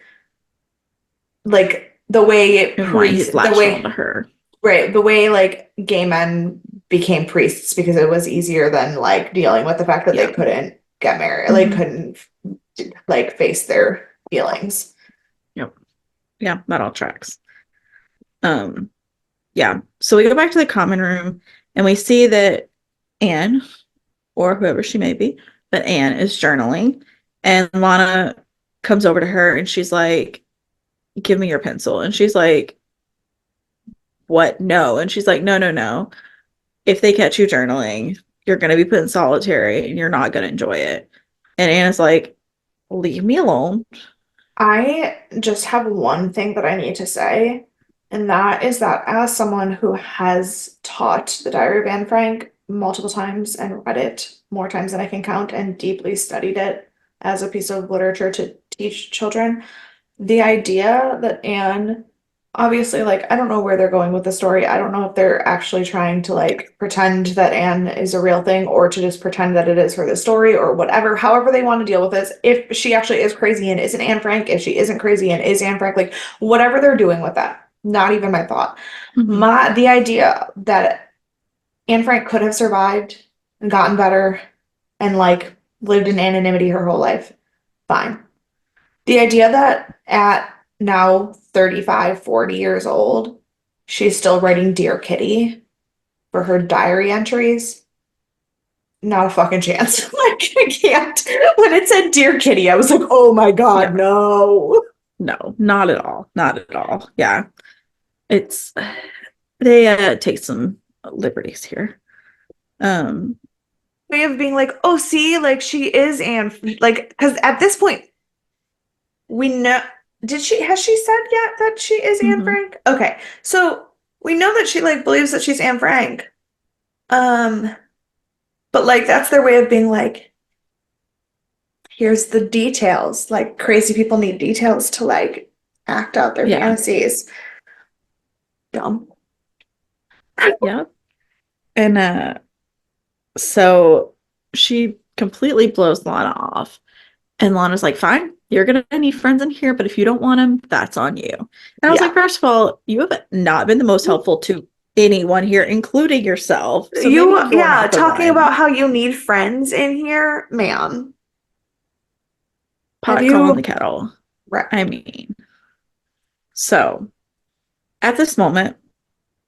like the way And why he's the latched on to way her. right, the way like gay men became priests because it was easier than like dealing with the fact that they Yeah. couldn't get married, like hmm couldn't like face their feelings. Yep. Yeah, that all tracks. Um, yeah. So we go back to the common room and we see that Anne, or whoever she may be, but Anne is journaling. And Lana comes over to her and she's like, give me your pencil. And she's like, what? No. And she's like, no, no, no. If they catch you journaling, you're going to be put in solitary and you're not going to enjoy it. And Anna's like, leave me alone. I just have one thing that I need to say, and that is that as someone who has taught the Diary of Anne Frank multiple times and read it more times than I can count and deeply studied it as a piece of literature to teach children, the idea that Anne, obviously, like, I don't know where they're going with the story. I don't know if they're actually trying to like pretend that Anne is a real thing or to just pretend that it is for the story or whatever, however they want to deal with this. If she actually is crazy and isn't Anne Frank, if she isn't crazy and is Anne Frank, like whatever they're doing with that, not even my thought. Mm-hmm. The idea that Anne Frank could have survived and gotten better and like lived in anonymity her whole life, fine. The idea that at now 35, 40 years old, she's still writing Dear Kitty for her diary entries, not a fucking chance. Like, I can't. When it said Dear Kitty, I was like, oh my God, Yeah. no. No, not at all. Not at all. Yeah. It's, they take some liberties here. Um, Way of being like, oh, see, like she is Anne, like, because at this point, we know, has she said yet that she is Anne mhm. Frank? Okay, so we know that she like believes that she's Anne Frank. Um, But like that's their way of being like, here's the details. Like crazy people need details to like act out their Yeah. fantasies. Dumb. Yeah. And so she completely blows Lana off. And Lana's like, fine, you're going to need friends in here, but if you don't want them, that's on you. And I was like, Yeah. first of all, you have not been the most helpful to anyone here, including yourself. So maybe You, you're yeah, not the talking one. about how you need friends in here, man. Have Pot calling the you kettle. right? I mean, so at this moment,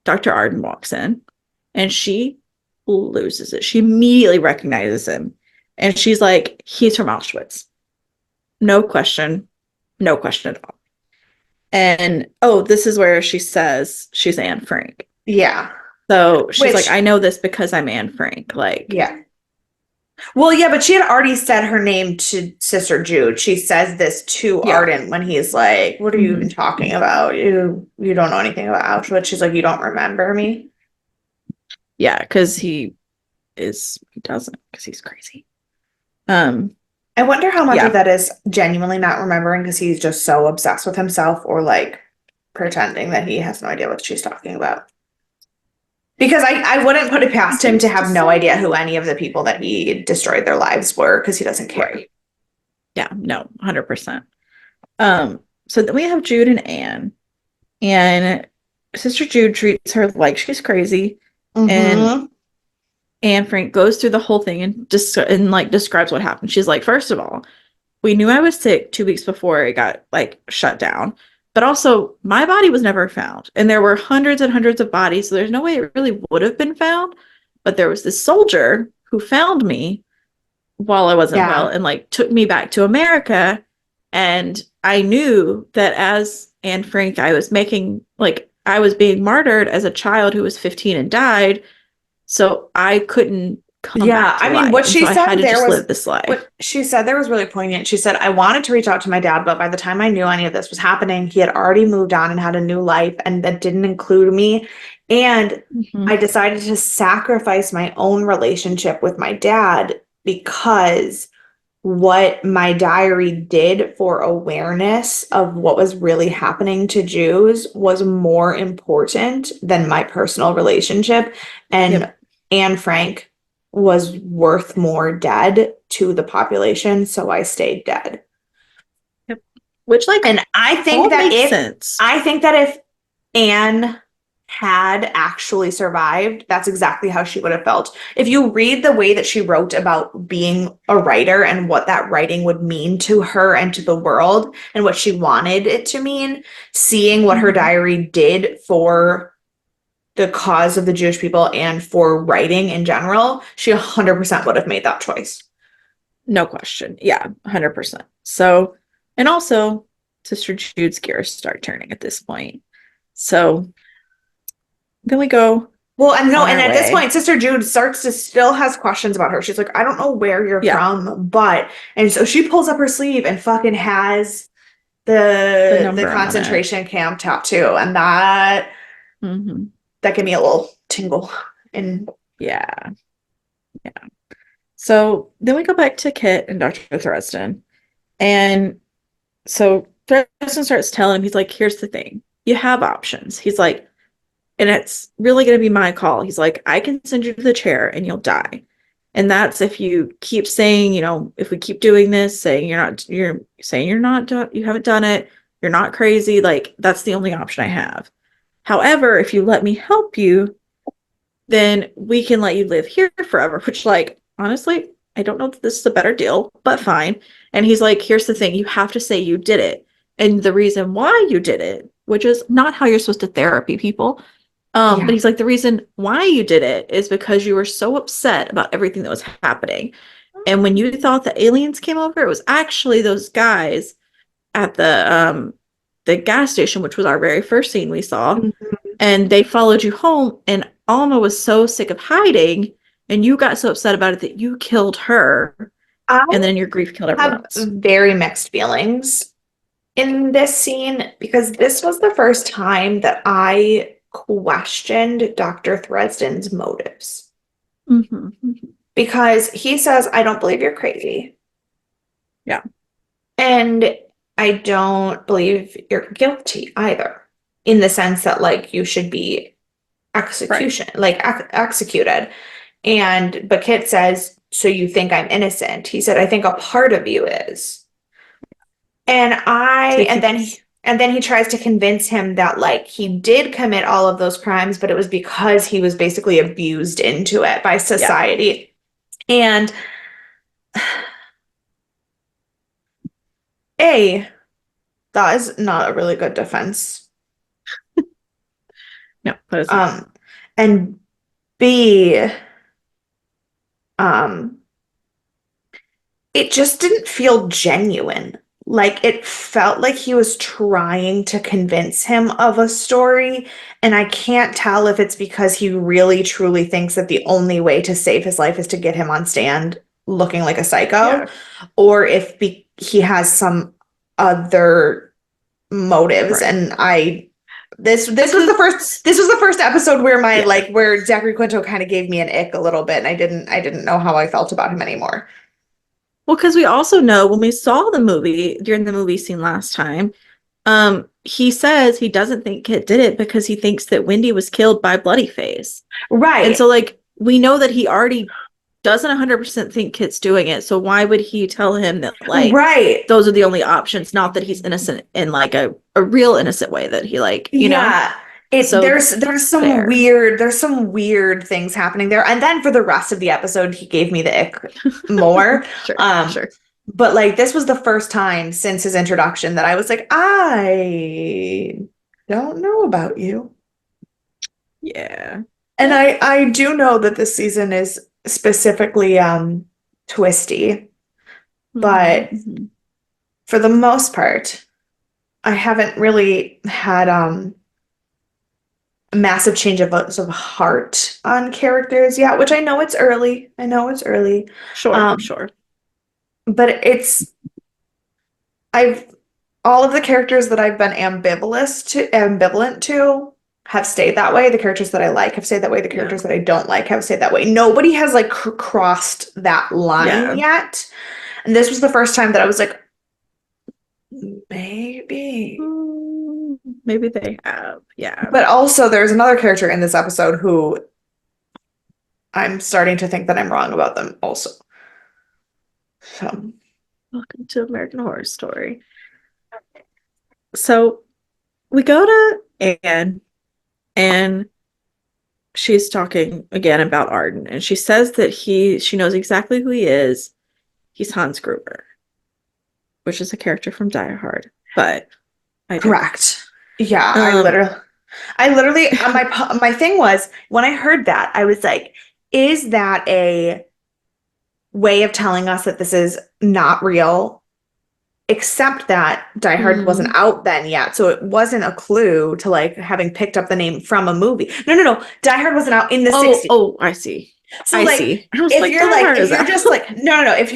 Dr. Arden walks in and she loses it. She immediately recognizes him. And she's like, he's from Auschwitz. No question. No question at all. And oh, this is where she says she's Anne Frank. Yeah. So she's like, Which, I know this because I'm Anne Frank. Like, yeah. Well, yeah, but she had already said her name to Sister Jude. She says this to yeah. Arden when he's like, "What are you even hmm talking about? You don't know anything about Auschwitz." She's like, "You don't remember me?" Yeah, because he doesn't, because he's crazy. Um, I wonder how much of yeah. that is genuinely not remembering because he's just so obsessed with himself or like pretending that he has no idea what she's talking about. Because I wouldn't put it past him to Who's to have no idea who say? any of the people that he destroyed their lives were because he doesn't care. Right. Yeah, no, 100%. So then we have Jude and Anne, and Sister Jude treats her like she's crazy, and Mm-hmm. Anne Frank goes through the whole thing and just and like describes what happened. She's like, first of all, we knew I was sick 2 weeks before it got like shut down, but also my body was never found, and there were hundreds and hundreds of bodies, so there's no way it really would have been found. But there was this soldier who found me while I wasn't well Yeah. and like took me back to America. And I knew that as Anne Frank, I was making like I was being martyred as a child who was 15 and died. So I couldn't come back Yeah, to I mean, life. And so I had to just live this life. what she said there was really poignant. She said, I wanted to reach out to my dad, but by the time I knew any of this was happening, he had already moved on and had a new life, and that didn't include me. And Mhm. I decided to sacrifice my own relationship with my dad because what my diary did for awareness of what was really happening to Jews was more important than my personal relationship. And Yep. Anne Frank was worth more dead to the population, so I stayed dead. Yep. Which like And all makes sense. I think that if Anne had actually survived, that's exactly how she would have felt. If you read the way that she wrote about being a writer and what that writing would mean to her and to the world and what she wanted it to mean, seeing what her Mhm. diary did for the cause of the Jewish people and for writing in general, she 100% would have made that choice. No question. Yeah, 100%. So, and also, Sister Jude's gears start turning at this point. So then we go Well, and no, on and our at this way. point, Sister Jude starts to still has questions about her. She's like, I don't know where you're Yeah, from, but and so she pulls up her sleeve and fucking has the the number on it. concentration camp tattoo, and that Hmm. that gave me a little tingle. And Yeah, yeah. So then we go back to Kit and Dr. Threston. And so Threston starts telling him, he's like, here's the thing. You have options. He's like, and it's really going to be my call. He's like, I can send you to the chair and you'll die. And that's if you keep saying, if we keep doing this, saying you're saying you're not, you haven't done it, you're not crazy. Like, that's the only option I have. However, if you let me help you, then we can let you live here forever, which, like, honestly, I don't know that this is a better deal, but fine. And he's like, here's the thing, you have to say you did it. And the reason why you did it, which is not how you're supposed to therapy people. But yeah, he's like, the reason why you did it is because you were so upset about everything that was happening. And when you thought the aliens came over, it was actually those guys at the gas station, which was our very first scene we saw, mhm. and they followed you home, and Alma was so sick of hiding, and you got so upset about it that you killed her, I and then in your grief killed everyone have else. very mixed feelings in this scene because this was the first time that I questioned Dr. Threston's motives. Mm-hmm. Mm-hmm. Because he says, I don't believe you're crazy. Yeah. And I don't believe you're guilty either, in the sense that, like, you should be Right. executed. And, but Kit says, so you think I'm innocent? He said, I think a part of you is. And So he and then he tries to convince him that like he did commit all of those crimes, but it was because he was basically abused into it by yeah. society. And A, that is not a really good defense. No, that is not. Um, and B, um, it just didn't feel genuine. Like it felt like he was trying to convince him of a story, and I can't tell if it's because he really truly thinks that the only way to save his life is to get him on stand looking like a psycho, Yeah. or if he has some other motives. Right. And I Because this was the first episode where my yeah. like where Zachary Quinto kind of gave me an ick a little bit, and I didn't know how I felt about him anymore. Well, because we also know when we saw the movie during the movie scene last time, he says he doesn't think Kit did it because he thinks that Wendy was killed by Bloody Face. And Right. so, like, we know that he already doesn't 100% think Kit's doing it. So why would he tell him that, like, Right. those are the only options, not that he's innocent in, like, a real innocent way that he, like, Yeah. It So fair. there's some weird things happening there. And then for the rest of the episode, he gave me the ick more. Sure, Um, sure. but like this was the first time since his introduction that I was like, I don't know about you. Yeah. And Yeah. I do know that this season is specifically twisty, Mm-hmm, but mm-hmm. for the most part, I haven't really had massive change of heart on characters yet, which I know it's early. I know it's early. Sure, Um, sure. but I've all of the characters that I've been ambivalent to have stayed that way. The characters that I like have stayed that way. The Yeah. characters that I don't like have stayed that way. Nobody has like crossed that line Yeah. yet. And this was the first time that I was like, maybe. Maybe they have. Yeah. But also, there's another character in this episode who I'm starting to think that I'm wrong about them also. So, Welcome to American Horror Story. So we go to Anne, and she's talking again about Arden, and she says that she knows exactly who he is. He's Hans Gruber, which is a character from Die Hard, but I digress. correct. Yeah, Um, I literally, my thing was when I heard that, I was like, is that a way of telling us that this is not real? Except that Die Hard wasn't mm, out then yet, so it wasn't a clue to like having picked up the name from a movie. No, no, no. Die Hard wasn't out in the oh, 60s. oh, I see. So I like see. I was like, Die Hard if is you're out. just like no no no if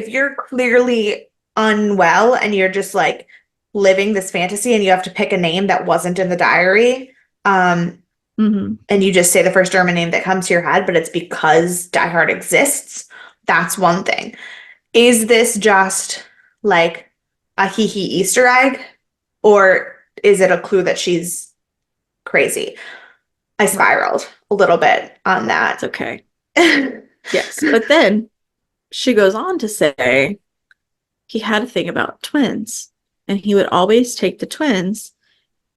you're clearly unwell and you're just like living this fantasy and you have to pick a name that wasn't in the diary hmm and you just say the first German name that comes to your head but it's because Die Hard exists, that's one thing. Is this just like a hee hee Easter egg or is it a clue that she's crazy? I Right. spiraled a little bit on It's that. okay. Yes. But then she goes on to say he had a thing about twins, and he would always take the twins,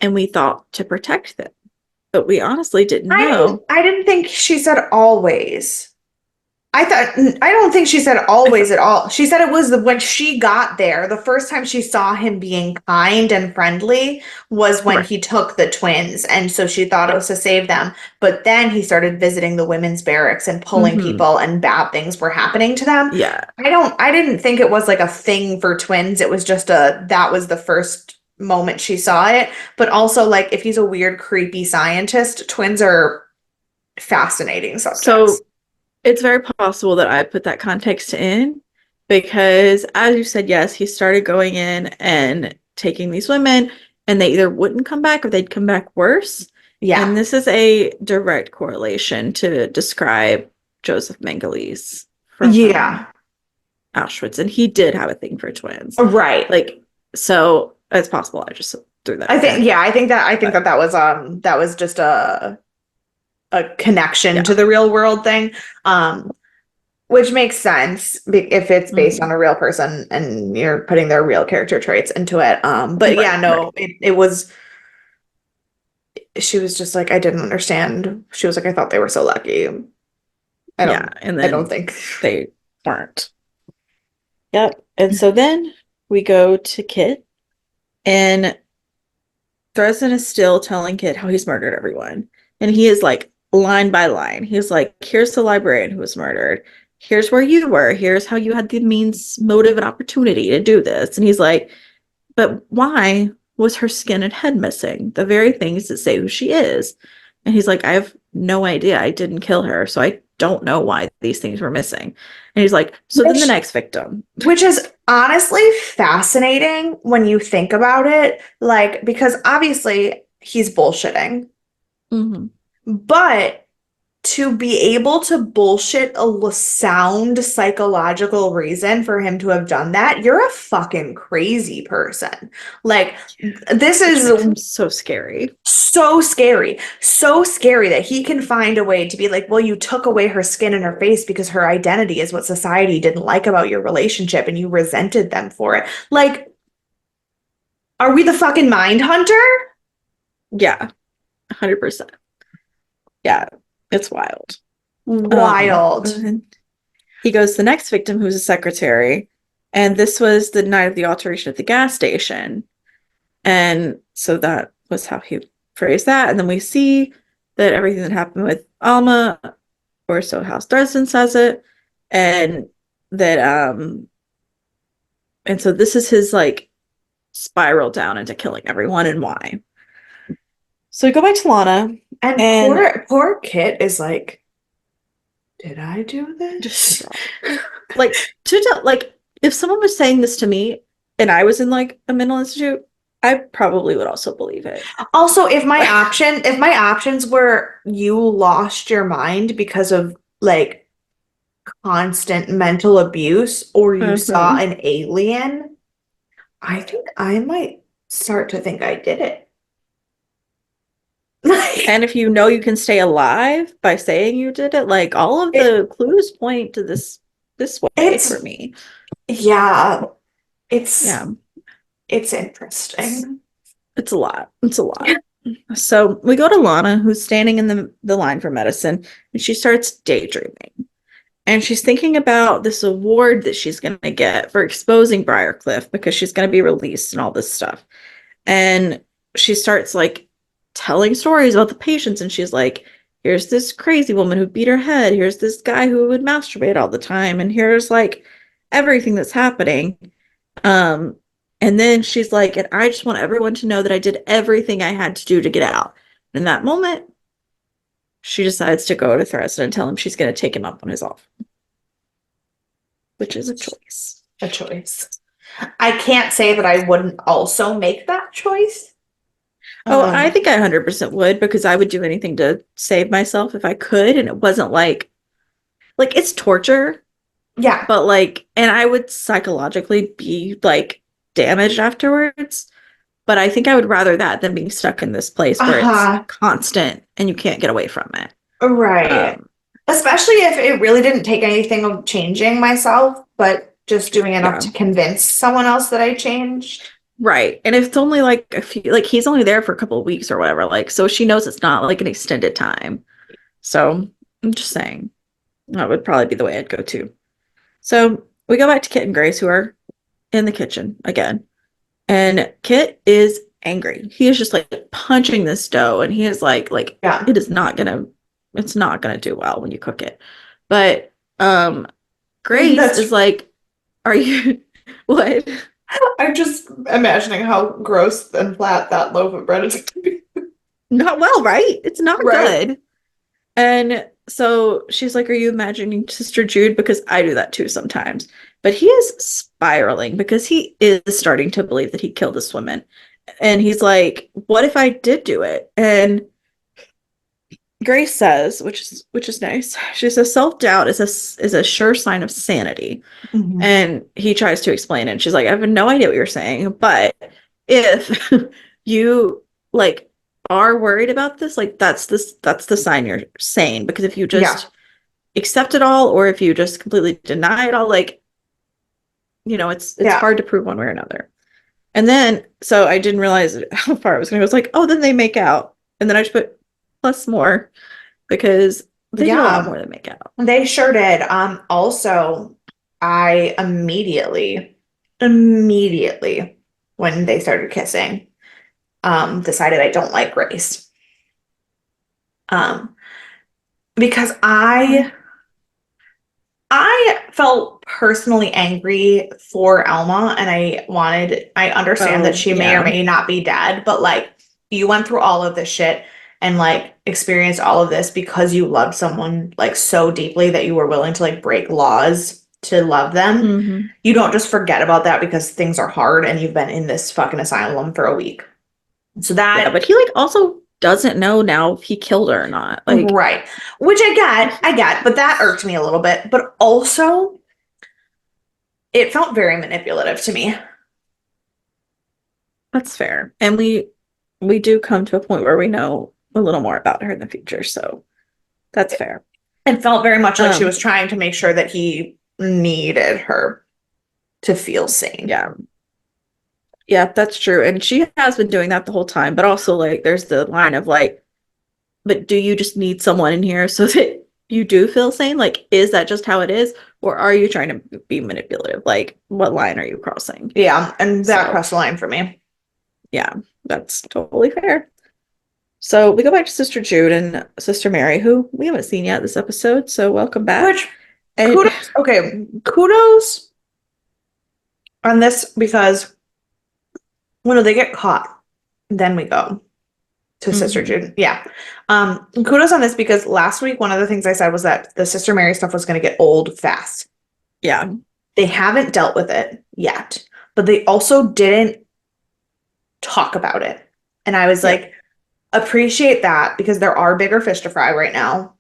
and we thought to protect them. But we honestly didn't know. I didn't think she said always. I don't think she said I always thought, at all. She said it was when she got there, the first time she saw him being kind and friendly was when right. he took the twins. And so she thought it Yeah. was to save them. But then he started visiting the women's barracks and pulling hmm people and bad things were happening to them. Yeah. I didn't think it was like a thing for twins. It was just that was the first moment she saw it. But also like if he's a weird, creepy scientist, twins are fascinating subjects. So it's very possible that I put that context in because, as you said, yes, he started going in and taking these women, and they either wouldn't come back or they'd come back worse. Yeah. And this is a direct correlation to describe Joseph Mengele's from Yeah. Auschwitz, and he did have a thing for twins. Right. Like, so it's possible I just threw that I in think there. yeah, I think But that was just a connection to yeah. the real world thing. Which makes sense if it's based on Mhm. a real person and you're putting their real character traits into it. But yeah, Right, no, right. it was she was just like I didn't understand. She was like I thought they were so lucky. Yeah. And I don't then think they weren't. Yep. And so then we go to Kit, and Dresden is still telling Kit how he's murdered everyone. And he is like line by line. He's like, here's the librarian who was murdered. Here's where you were. Here's how you had the means, motive, and opportunity to do this. And he's like, but why was her skin and head missing? The very things that say who she is. And he's like, I have no idea. I didn't kill her. So I don't know why these things were missing. And he's like, so then the which next victim. which is honestly fascinating when you think about it, like because obviously he's bullshitting. Mm-hmm. But to be able to bullshit a sound psychological reason for him to have done that, you're a fucking crazy person. Like, this Which is makes him so scary. so scary that he can find a way to be like, well, you took away her skin and her face because her identity is what society didn't like about your relationship and you resented them for it. Like, are we the fucking mind hunter? Yeah, 100%. Yeah, it's wild. Wild. And then he goes to the next victim, who's a secretary. And this was the night of the alteration at the gas station. And so that was how he phrased that. And then we see that everything that happened with Alma, or so House Dresden says it, and that and so this is his like spiral down into killing everyone and why. So we go back to Lana, And and poor Kit is like, did I do just this? like like if someone was saying this to me and I was in like a mental institute, I probably would also believe it. Also, if my options were you lost your mind because of like constant mental abuse or you saw Mhm. an alien, I think I might start to think I did it. And Like if you know you can stay alive by saying you did it, like all of it, the clues point to this way for it's me. yeah, it's Yeah, it's interesting. it's a lot. It's a lot. So we go to Lana, who's standing in the line for medicine, and she starts daydreaming. And she's thinking about this award that she's going to get for exposing Briarcliff because she's going to be released and all this stuff. And she starts like telling stories about the patients. And she's like, here's this crazy woman who beat her head. Here's this guy who would masturbate all the time. And here's like everything that's happening. Um, and then she's like, and I just want everyone to know that I did everything I had to do to get out. In that moment, she decides to go to Thressen and tell him she's going to take him up on his offer, which is a choice. A choice. I can't say that I wouldn't also make that choice. Oh, I Um, think I 100% would because I would do anything to save myself if I could. And it wasn't like it's torture, yeah. but like, and I would psychologically be like damaged afterwards. But I think I would rather that than being stuck in this place where it's Uh-huh. constant and you can't get away from it. Right. Um, Especially if it really didn't take anything of changing myself, but just doing enough yeah, to convince someone else that I changed. right. And if it's only like a few, like he's only there for a couple of weeks or whatever, like, so she knows it's not like an extended time. So I'm just saying that would probably be the way I'd go too. So we go back to Kit and Grace, who are in the kitchen again. And Kit is angry. He is just like punching this dough, and he is like Yeah. it is not gonna, it's not gonna do well when you cook it. But Grace That's is like, are you what? I'm just imagining how gross and flat that loaf of bread is going to be. Not well, right? It's not Right. good. And so she's like, are you imagining Sister Jude? Because I do that too sometimes. But he is spiraling because he is starting to believe that he killed this woman. And he's like, what if I did do it? And Grace says, which is nice. She says self-doubt is a sure sign of sanity. Mhm. And he tries to explain it. And she's like, I have no idea what you're saying, but if you like are worried about this, like that's the sign you're sane. Because if you Yeah. just accept it all, or if you just completely deny it all, like, it's Yeah. hard to prove one way or another. And then so I didn't realize how far I was gonna go. I was like, oh, then they make out. And then I just put plus more because they do a lot Yeah. more than make out. They sure did. Also, I immediately, when they started kissing, decided I don't like Grace. Um, because Why? I felt personally angry for Elma, and I understand that Oh, she may or yeah. may not be dead, but like, you went through all of this shit and like experienced all of this because you loved someone like so deeply that you were willing to like break laws to love them. Hmm. You don't just forget about that because things are hard and you've been in this fucking asylum for a week. So Yeah, that, but he like also doesn't know now if he killed her or not. Like, right, which I get, but that irked me a little bit. But also, it felt very manipulative to me. that's fair. And we do come to a point where we know a little more about her in the future, so that's fair. It felt very much like she Um, was trying to make sure that he needed her to feel sane. yeah. Yeah, that's true. And she has been doing that the whole time, but also like there's the line of like, but do you just need someone in here so that you do feel sane? Like, is that just how it is? Or are you trying to be manipulative? Like, what line are you crossing? Yeah, and that So, crossed the line for me. yeah, that's totally fair. So we go back to Sister Jude and Sister Mary, who we haven't seen yet this episode. So welcome back. Which And kudos, okay, kudos on this because when they get caught, then we go. to Sister Mhm. Jude. Yeah. Kudos on this because last week, one of the things I said was that the Sister Mary stuff was going to get old fast. Yeah. They haven't dealt with it yet, but they also didn't talk about it. And I was Yeah. like, appreciate that because there are bigger fish to fry right now,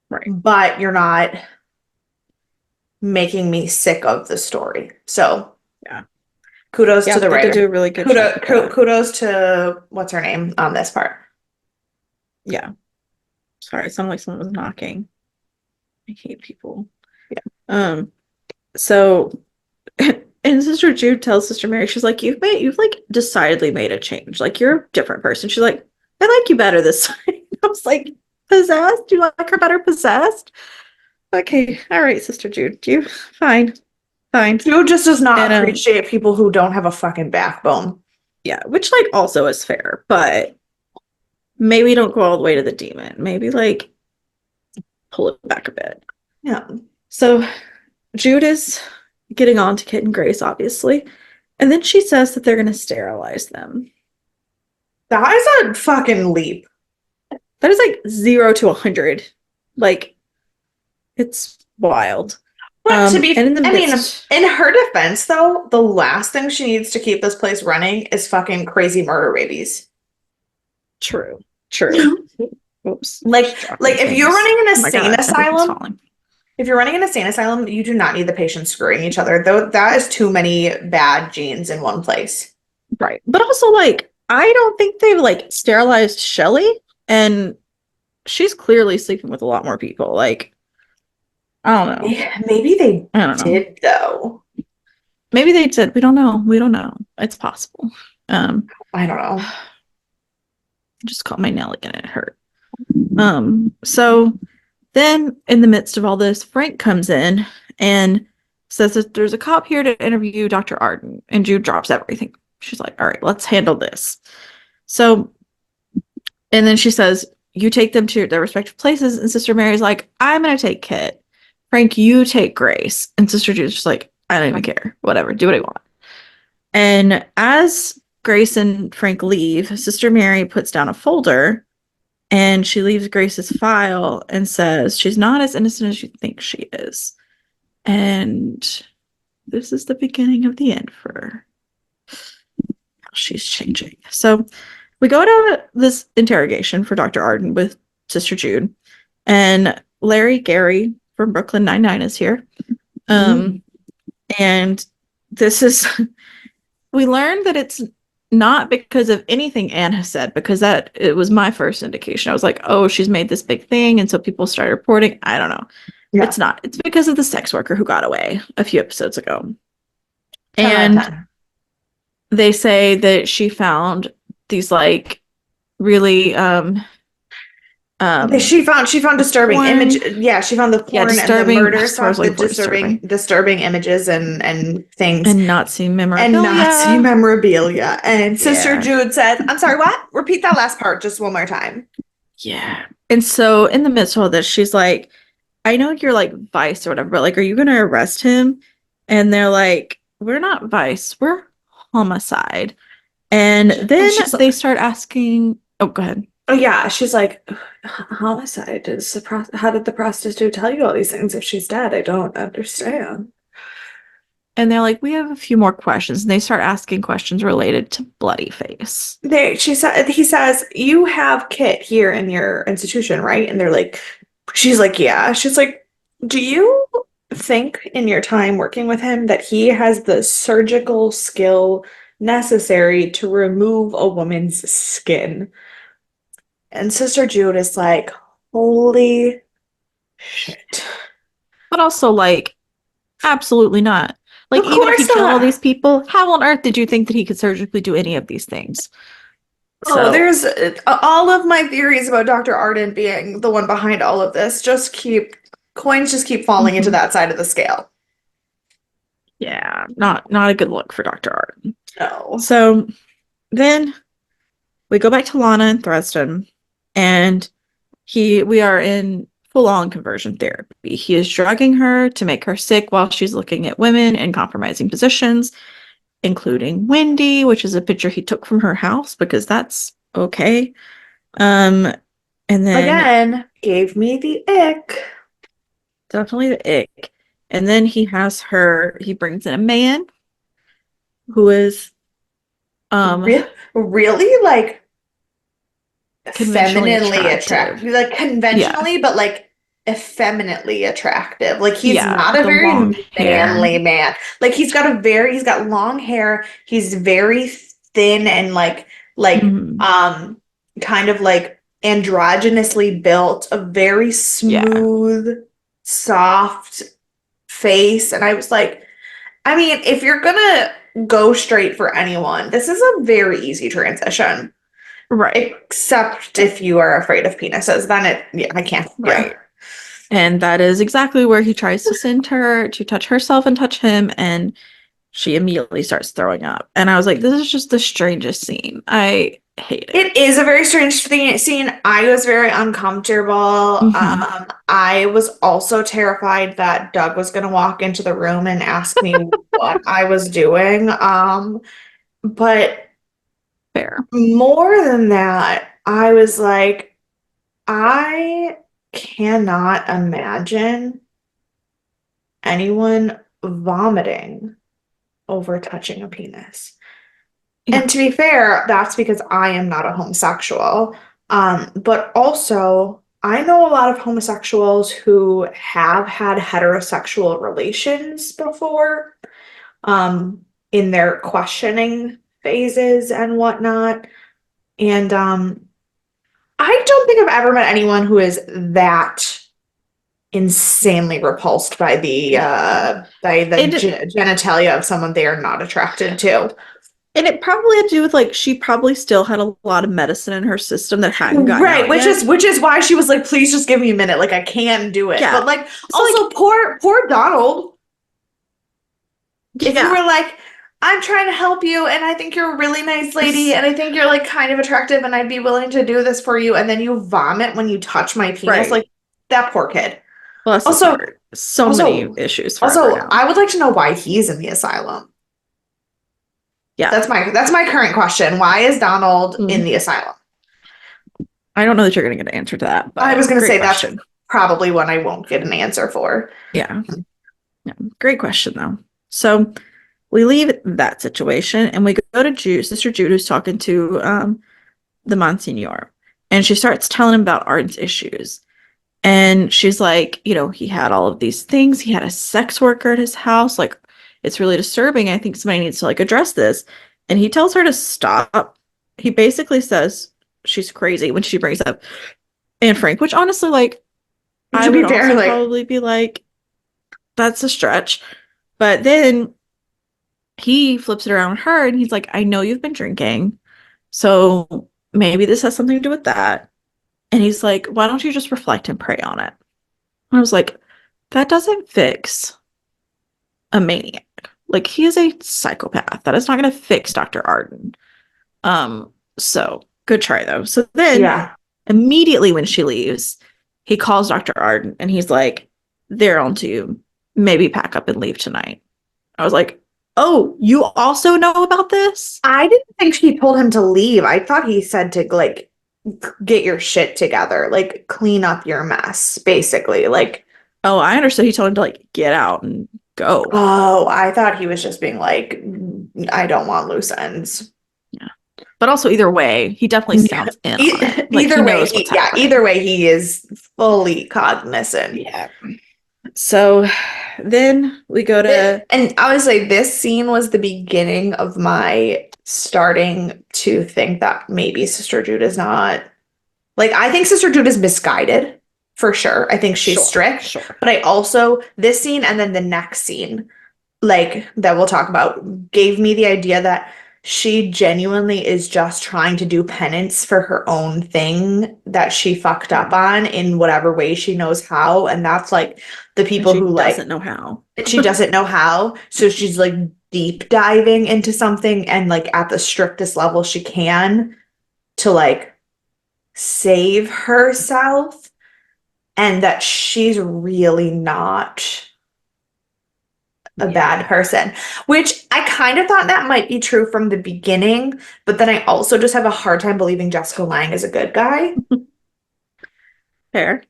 Right. but you're not making me sick of the story. So Yeah. kudos to Yeah. the They did do writer. a really good job with that. Kudos to what's her name on this part. Yeah. Sorry, it sounded like someone was knocking. I hate people. Yeah. Um, so and Sister Jude tells Sister Mary, she's like, you've like decidedly made a change. Like you're a different person. She's like, I like you better this time. I was like, possessed? Do you like her better possessed? Okay, all right, Sister Jude. You fine. Fine. Jude just does not And appreciate people who don't have a fucking backbone. yeah, which like also is fair, but maybe don't go all the way to the demon. Maybe like pull it back a bit. Yeah. So Jude is getting on to Kit and Grace, obviously. And then she says that they're going to sterilize them. That is a fucking leap. That is like 0 to 100. Like, it's wild. But to be, And in the I mean, midst, in her defense, though, the last thing she needs to keep this place running is fucking crazy murder babies. true, true. Oops. Like, Dropping if you're things. running an Oh my insane God, everything's asylum, falling. if you're running an insane asylum, you do not need the patients screwing each other. Though that is too many bad genes in one place. Right. But also, like, I don't think they've like sterilized Shelly, and she's clearly sleeping with a lot more people. Like, I don't know. Maybe they I don't know. did though. Maybe they did. We don't know. We don't know. It's possible. I don't know. Just caught my nail again. It hurt. So then in the midst of all this, Frank comes in and says that there's a cop here to interview Dr. Arden, and Jude drops everything. She's like, all right, let's handle this. So, and then she says, you take them to their respective places, and Sister Mary's like, I'm gonna take Kit. Frank, you take Grace. And Sister Jude's just like, I don't even care. Whatever, do what I want. And as Grace and Frank leave, Sister Mary puts down a folder and she leaves Grace's file and says she's not as innocent as you think she is. And this is the beginning of the end for her. She's changing. So we go to this interrogation for Dr. Arden with Sister Jude, and Larry Gary from Brooklyn Nine-Nine is here. And this is, we learned that it's not because of anything Anne has said, because that it was my first indication. I was like, oh, she's made this big thing, and so people started reporting. I don't know. Yeah. It's not. It's because of the sex worker who got away a few episodes ago. 10 out of And 10. they say that she found these like really She found disturbing porn. image. Yeah, she found the porn and the disturbing. murder That's stuff, what I the was looking for, disturbing images and things. and Nazi memorabilia. And Nazi memorabilia. And Sister Yeah. Jude said, I'm sorry, what? Repeat that last part just one more time. Yeah. And so in the midst of all this, she's like, I know you're like Vice or whatever, but like, are you gonna arrest him? And they're like, we're not Vice, we're homicide. And then they start asking, oh, go ahead. Oh yeah, she's like, homicide is how did the prostitute tell you all these things if she's dead? I don't understand. And they're like, we have a few more questions. And they start asking questions related to Bloody Face. He says, you have Kit here in your institution, right? And they're like, she's like, yeah. She's like, do you think in your time working with him that he has the surgical skill necessary to remove a woman's skin? And Sister Jude is like, holy shit. But also, like, absolutely not. Like, Of even if course you kill all not. these people, how on earth did you think that he could surgically do any of these things? Oh, there's all of my theories about Dr. Arden being the one behind all of this coins just keep falling into that side of the scale. Yeah, not a good look for Dr. Arden. No. So then we go back to Lana and Threston, and we are in full-on conversion therapy. He is drugging her to make her sick while she's looking at women in compromising positions, including Wendy, which is a picture he took from her house because that's okay. Um, and then Again, gave me the ick. definitely the ick. And then he brings in a man who is um Really like conventionally femininely attractive. attractive, like Yeah. conventionally, but like effeminately attractive. Like he's Yeah, not with a the very long hair. manly man. Like he's got long hair. He's very thin and like Hmm. kind of like androgynously built, a very Yeah, smooth, soft face. And I was like, I mean, if you're gonna go straight for anyone, this is a very easy transition. right, Except if you are afraid of penises, then yeah, I can't. Yeah. right. And that is exactly where he tries to send her to touch herself and touch him, and she immediately starts throwing up. And I was like, this is just the strangest scene. I hate it. It is a very strange thing scene. I was very uncomfortable. Hmm. I was also terrified that Doug was going to walk into the room and ask me what I was doing. But Fair. more than that, I was like, I cannot imagine anyone vomiting over touching a penis. Yeah. And to be fair, that's because I am not a homosexual. But also, I know a lot of homosexuals who have had heterosexual relations before, in their questioning phases and whatnot. And I don't think I've ever met anyone who is that insanely repulsed by the It genitalia of someone they are not attracted to. and it probably had to do with like she probably still had a lot of medicine in her system that hadn't gotten Right, out yet. which is why she was like, please just give me a minute. Like I can do it. Yeah. But like So also like poor Donald. If you yeah, were like, I'm trying to help you and I think you're a really nice lady and I think you're like kind of attractive and I'd be willing to do this for you, and then you vomit when you touch my penis, right. like that poor kid. Bless his Also, heart. So many also, issues forever also, now. I would like to know why he's in the asylum. Yeah. That's my current question. Why is Donald in Mm. the asylum? I don't know that you're going to get an answer to that, I but was gonna great say that's question. probably one I won't get an answer for. Yeah. Yeah. Great question, though. So we leave that situation and we go to Jude, Sister Jude, who's talking to the Monsignor. And she starts telling him about Arden's issues. And she's like, he had all of these things. He had a sex worker at his house. Like, it's really disturbing. I think somebody needs to like address this. And he tells her to stop. He basically says she's crazy when she brings up Anne Frank, which honestly, like, I To would be fair, also like probably be like, that's a stretch. But then he flips it around on her and he's like, I know you've been drinking. So maybe this has something to do with that. And he's like, why don't you just reflect and pray on it? And I was like, that doesn't fix a maniac. Like he is a psychopath. That is not going to fix Dr. Arden. So good try though. So then yeah. immediately when she leaves, he calls Dr. Arden and he's like, they're on to you. Maybe pack up and leave tonight. I was like, oh, you also know about this? I didn't think she told him to leave. I thought he said to like get your shit together, like clean up your mess, basically. Like, Oh, I understood. He told him to like get out and go. oh, I thought he was just being like, I don't want loose ends. Yeah. But also either way, he definitely Yeah. sounds in on it. Like he Either way, knows what's yeah, either happening. way, he is fully cognizant. Yeah. So then we go to And I would say this scene was the beginning of my starting to think that maybe Sister Jude is not like, I think Sister Jude is misguided for sure. I think she's sure, strict, sure. but I also, this scene and then the next scene, like that we'll talk about, gave me the idea that she genuinely is just trying to do penance for her own thing that she fucked up Yeah. on in whatever way she knows how. And that's like the And people she who like, doesn't know how. she doesn't know how. So she's like deep diving into something and like at the strictest level she can to like save herself, and that she's really not a Yeah. bad person, which I kind of thought that might be true from the beginning, but then I also just have a hard time believing Jessica Lange is a good guy, Fair.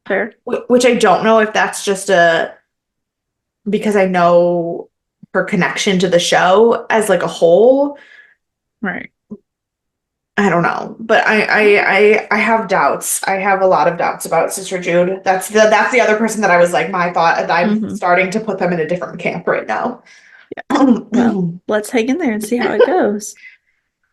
Fair. which I don't know if that's just a because I know her connection to the show as like a whole. Right. I don't know, but I have doubts. I have a lot of doubts about Sister Jude. That's the other person that I was like my thought, and I'm Hmm. starting to put them in a different camp right now. Well, let's hang in there and see how it goes.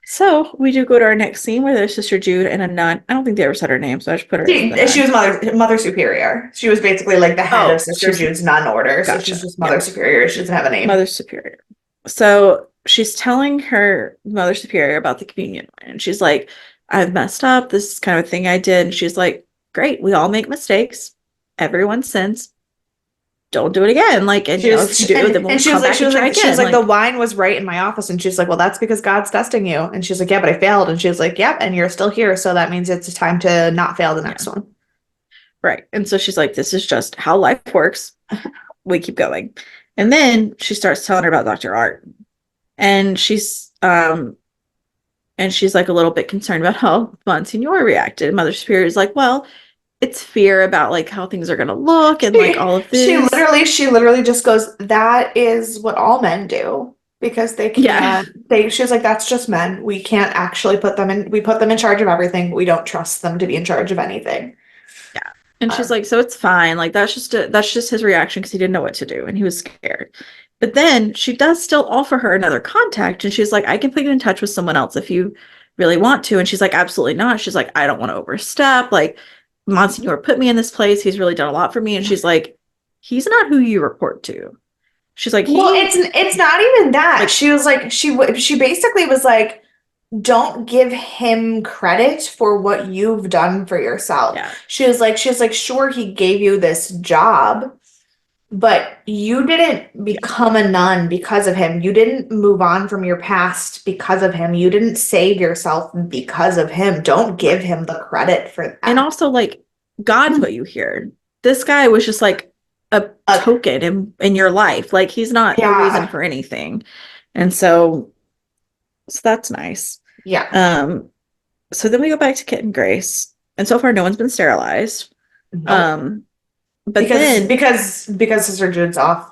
So we do go to our next scene where there's Sister Jude and a nun. I don't think they ever said her name, so I just put her as the She nun. was Mother Superior. She was basically like the head of Oh, Sister she's Jude's nun order, so she's gotcha. just Yeah. Mother Superior. She doesn't have a name. Mother Superior. So she's telling her Mother Superior about the communion wine. And she's like, I've messed up. This is kind of a thing I did. And she's like, great. We all make mistakes. Everyone sins. Don't do it again. Like, and if you do, then we'll And she was come like back and try she was again. like the Like, wine was right in my office, and she's like, well, that's because God's testing you. And she's like, yeah, but I failed. And she was like, yep, and you're still here, so that means it's time to not fail the next yeah, one. right. And so she's like, this is just how life works. We keep going. And then she starts telling her about Dr. Art. And she's like a little bit concerned about how Monsignor reacted. Mother Superior is like, well, it's fear about like how things are gonna look and like all of this. She literally just goes, that is what all men do because they Yeah. can't she was like, that's just men. We can't actually we put them in charge of everything. We don't trust them to be in charge of anything. Yeah. And she's Um, like, so it's fine. Like that's just his reaction because he didn't know what to do and he was scared. But then she does still offer her another contact and she's like, I can put you in touch with someone else if you really want to. And she's like, absolutely not. She's like, I don't want to overstep. Like Monsignor put me in this place. He's really done a lot for me. And she's like, he's not who you report to. She's like, well, he it's not even that. like, She was like, she basically was like, don't give him credit for what you've done for yourself. yeah, She was like, sure, he gave you this job, but you didn't yeah, become a nun because of him. You didn't move on from your past because of him. You didn't save yourself because of him. Don't give right. him the credit for And that. also like God put you here. This guy was just like a Uh, token in your life. Like he's not the reason yeah, for anything. And so that's nice. yeah. Um, so then we go back to Kit and Grace. And so far no one's been sterilized. Nope. Um, but then Because Sister Jude's off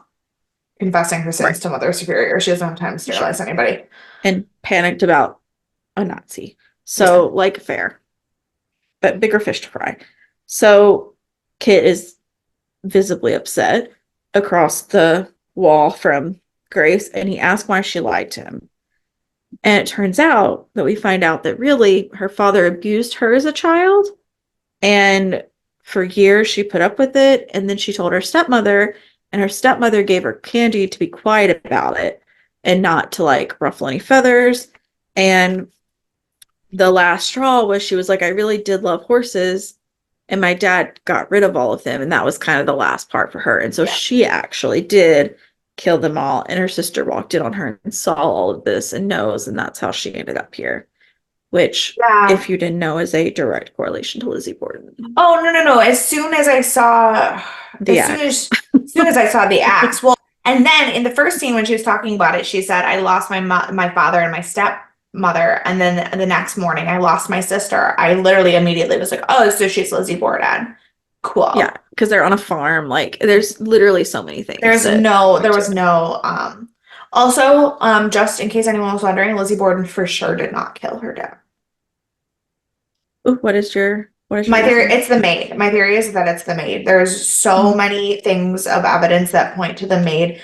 confessing her right, sins to Mother Superior. She doesn't have time to sure. sterilize anybody. And panicked about a Nazi. Yeah. So like fair, but bigger fish to fry. So Kit is visibly upset across the wall from Grace, and he asks why she lied to him. And it turns out that we find out that really her father abused her as a child, and for years she put up with it. And then she told her stepmother, and her stepmother gave her candy to be quiet about it and not to like ruffle any feathers. And the last straw was she was like, I really did love horses. And my dad got rid of all of them. And that was kind of the last part for her. And so Yeah. she actually did kill them all. And her sister walked in on her and saw all of this and knows. And that's how she ended up here, which, Yeah. if you didn't know, is a direct correlation to Lizzie Borden. Oh, no, no, no. The axe. As soon as I saw the axe, well, and then in the first scene when she was talking about it, she said, I lost my father and my stepmother. And then the next morning, I lost my sister. I literally immediately was like, oh, so she's Lizzie Borden. Yeah, Cool. because they're on a farm. Like, there's literally so many things that There point to was it. no, also, just in case anyone was wondering, Lizzie Borden for sure did not kill her dad. Ooh, what is your My theory, reason? it's the maid. My theory is that it's the maid. There's so Mm, many things of evidence that point to the maid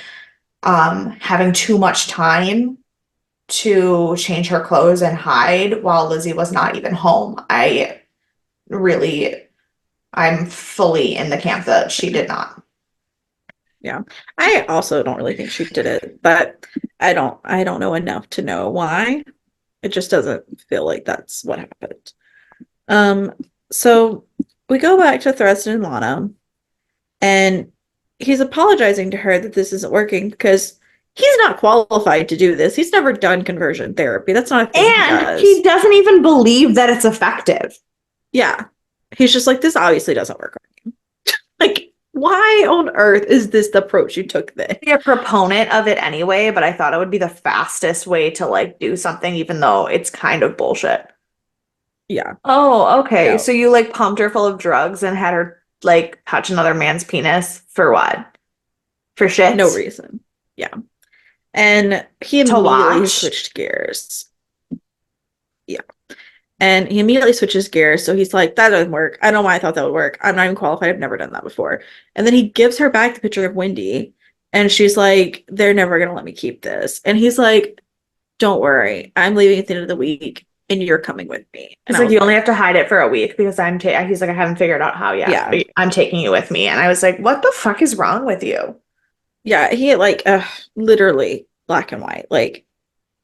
having too much time to change her clothes and hide while Lizzie was not even home. Really, I'm fully in the camp that she yeah. did not. Yeah. I also don't really think she did it, but I don't know enough to know why. It just doesn't feel like that's what happened. Um, so we go back to Thurston and Lana, and he's apologizing to her that this isn't working because he's not qualified to do this. He's never done conversion therapy. That's not a thing he And he does. doesn't even believe that it's effective. Yeah. He's just like, this obviously doesn't work. Like, Why on earth is this the approach you took then? Be a proponent of it anyway, but I thought it would be the fastest way to like do something, even though it's kind of bullshit. Yeah, Oh, okay. no, So you like pumped her full of drugs and had her like touch another man's penis for what? For no shits? reason. Yeah. And he To immediately watch? switched gears. Yeah. And he immediately switches gears. So he's like, that doesn't work. I don't know why I thought that would work. I'm not even qualified. I've never done that before. And then he gives her back the picture of Wendy. And she's like, they're never going to let me keep this. And he's like, don't worry. I'm leaving at the end of the week and you're coming with me. And He's I like, was you only like, have to hide it for a week because he's like, I haven't figured out how yet, yeah, but I'm taking you with me. And I was like, what the fuck is wrong with you? yeah. He like, literally black and white. Like,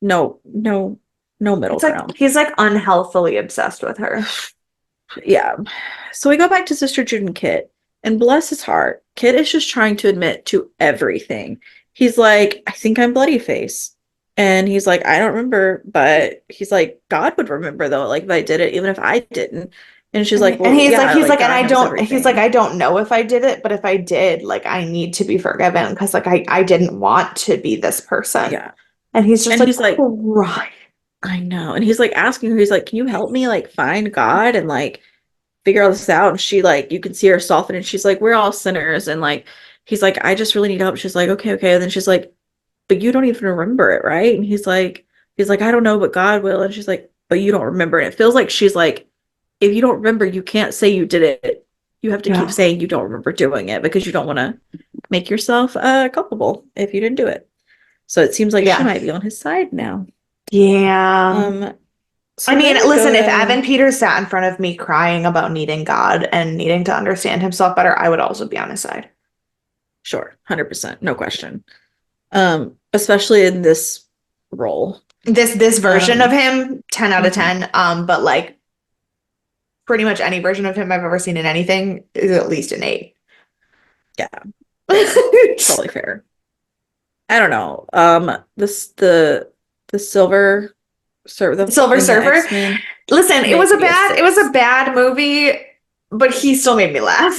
no middle It's like, ground. he's like unhealthily obsessed with her. Yeah. So we go back to Sister Jude and Kit, and bless his heart, Kit is just trying to admit to everything. He's like, I think I'm Bloody Face. And he's like, I don't remember, but he's like, God would remember though, like if I did it, even if I didn't. And she's like, And well, yeah, he's like like, and God I knows don't, he's like, everything. I don't know if I did it, but if I did, like, I need to be forgiven because, like, I didn't want to be this person. Yeah. And he's just And like, he's like, crying. I know. And he's like asking her, he's like, can you help me like find God and like figure all this out? And she like, you can see her soften and she's like, we're all sinners. And like, he's like, I just really need help. She's like, okay, okay. And then she's like, but you don't even remember it, right? And he's like, I don't know, but God will. And she's like, but you don't remember. And it feels like she's like, if you don't remember, you can't say you did it. You have to keep Yeah. saying you don't remember doing it because you don't want to make yourself culpable if you didn't do it. So it seems like she Yeah. might be on his side now. Yeah. Um, I so mean, then we go listen, if Evan to Peters sat in front of me crying about needing God and needing to understand himself better, I would also be on his side. sure, 100%, no question. Especially in this role. This version of Um, him, 10 out of mhm. 10. But like pretty much any version of him I've ever seen in anything is at least an 8. Yeah, fair. Totally fair. I don't know. This the silver server the Silver in the Surfer. X-Men, Listen, maybe a it was a 6. bad movie, but he still made me laugh.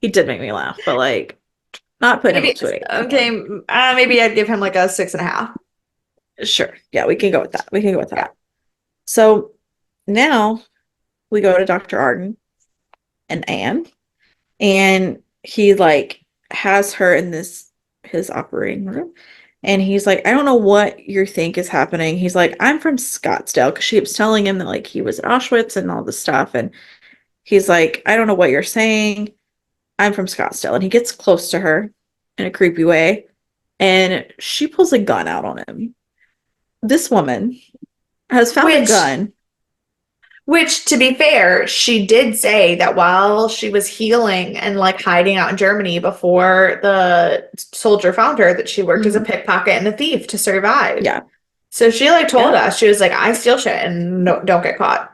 He did make me laugh, but like not putting him up Maybe to an 8 okay, anymore. maybe I'd give him like a 6.5. Sure. Yeah, we can go with that. We can go with Yeah. that. So now we go to Dr. Arden and Anne, and he like has her in this his operating room. And he's like, I don't know what you think is happening. He's like, I'm from Scottsdale because she keeps telling him that like he was at Auschwitz and all this stuff. And he's like, I don't know what you're saying. I'm from Scottsdale. And he gets close to her in a creepy way. And she pulls a gun out on him. This woman has found a Which gun. Which, to be fair, she did say that while she was healing and like hiding out in Germany before the soldier found her, that she worked as a Mhm. pickpocket and a thief to survive. Yeah. So she like told Yeah. us, she was like, I steal shit and no, don't get caught.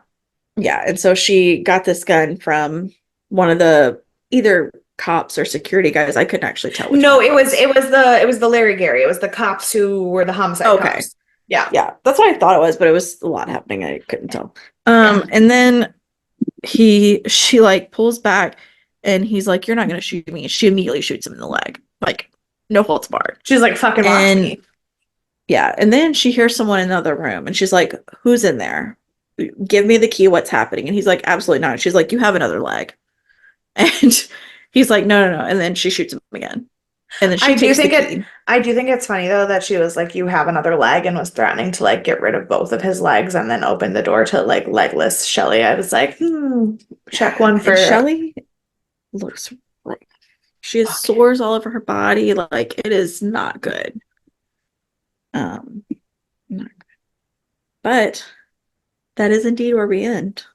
Yeah. And so she got this gun from one of the either cops or security guys. I couldn't actually tell which one No, it was. it was the Larry Gary. It was the cops who were the homicide Okay. cops. Yeah. Yeah, that's what I thought it was, but it was a lot happening. I couldn't tell. Yeah. And then she like pulls back and he's like, you're not gonna shoot me. She immediately shoots him in the leg. Like, no holds barred. She's like, fucking watch And me. yeah, and then she hears someone in another room and she's like, who's in there? Give me the key, what's happening? And he's like, absolutely not. She's like, you have another leg. And he's like, no, no, no. And then she shoots him again. And then she takes the key. I do think it's funny though that she was like, you have another leg and was threatening to like get rid of both of his legs and then open the door to like legless Shelly. I was like, check one And for Shelly looks like she has sores all over her body. Like it is not good. Um, not good. But that is indeed where we end.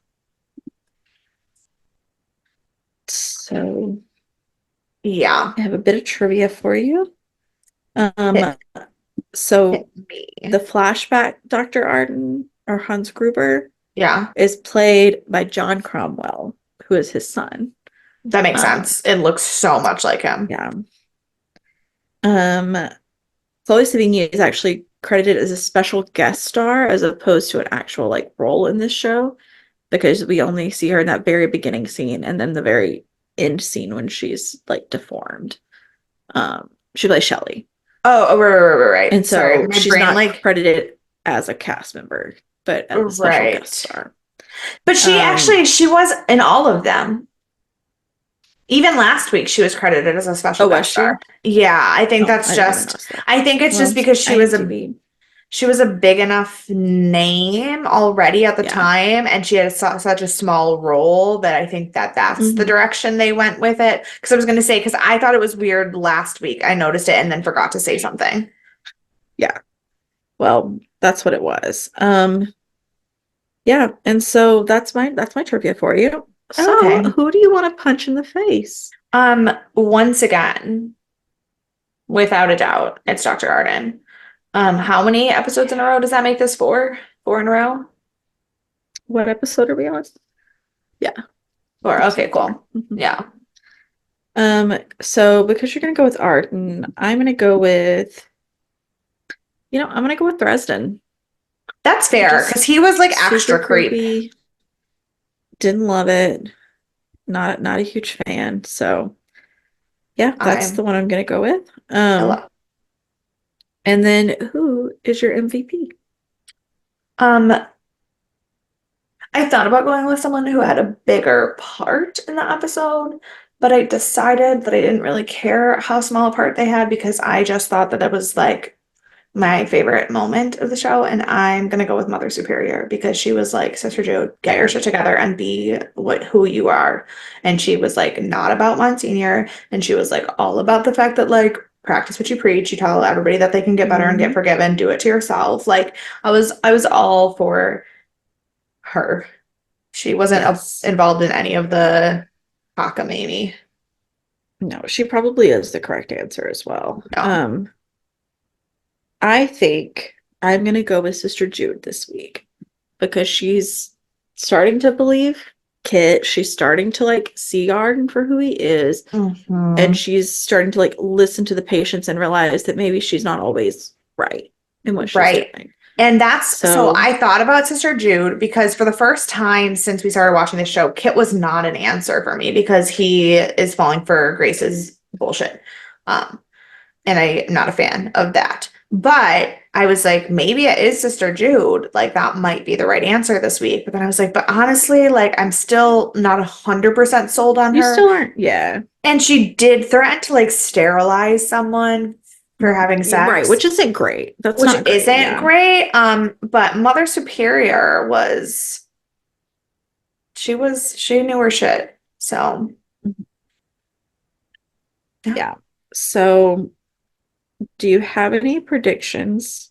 So yeah. I have a bit of trivia for you. Hit, Um, so hit me. the flashback Dr. Arden or Hans Gruber Yeah, is played by John Cromwell, who is his son. that makes Um, sense. It looks so much like him. yeah. Um, Chloe Sevigny is actually credited as a special guest star as opposed to an actual like role in this show because we only see her in that very beginning scene and then the very end scene when she's like deformed. She plays Shelley. Oh, right. And Sorry, so my she's brain not like credited as a cast member, but as a special guest right. star. But she Um, actually she was in all of them. Even last week she was credited as a special oh, was guest star. she? Yeah, I think Oh, that's I didn't even just notice that. I think it's just Well, because IMDb. she was a big enough name already at the Yeah. time, and she had such a small role that I think that that's the Hmm. direction they went with it. Because I was going to say, because I thought it was weird last week. I noticed it and then forgot to say something. Yeah. Well, that's what it was. Yeah, and so that's my trivia for you. So, Okay. who do you want to punch in the face? Once again, without a doubt, it's Dr. Arden. How many episodes in a row does that make this four? Four in a row? What episode are we on? Yeah, Four. Okay, episode four. cool. Mhm. Yeah. So because you're gonna go with Arden, I'm gonna go with, I'm gonna go with Dresden. That's fair because Just he was like super extra creep. creepy. Didn't love it. Not a huge fan. So yeah, that's the I'm one I'm gonna go with. Ella. And then who is your MVP? Um, I thought about going with someone who had a bigger part in the episode, but I decided that I didn't really care how small a part they had because I just thought that it was like my favorite moment of the show, and I'm gonna go with Mother Superior because she was like, Sister Jude, get your Fair. shit together and be who you are. And she was like not about Monsignor, and she was like all about the fact that like practice what you preach. You tell everybody that they can get better and get Hmm. forgiven, do it to yourself. Like I was all for her. She wasn't Yes. involved in any of the cockamamie. No, she probably is the correct answer as well. No. I think I'm gonna go with Sister Jude this week because she's starting to believe Kit. She's starting to like see Arden for who he is, and Hmm. she's starting to like listen to the patients and realize that maybe she's not always right in what she's Right. doing. And that's so So, I thought about Sister Jude because for the first time since we started watching the show, Kit was not an answer for me because he is falling for Grace's bullshit. Um, and I am not a fan of that. But I was like, maybe it is Sister Jude. Like that might be the right answer this week. But then I was like, but honestly, like I'm still not 100% sold on you her. still aren't, yeah. And she did threaten to like sterilize someone for having Right, sex, which isn't great. That's which not great. isn't Yeah. great. But Mother Superior she knew her shit. So yeah. Yeah. So, do you have any predictions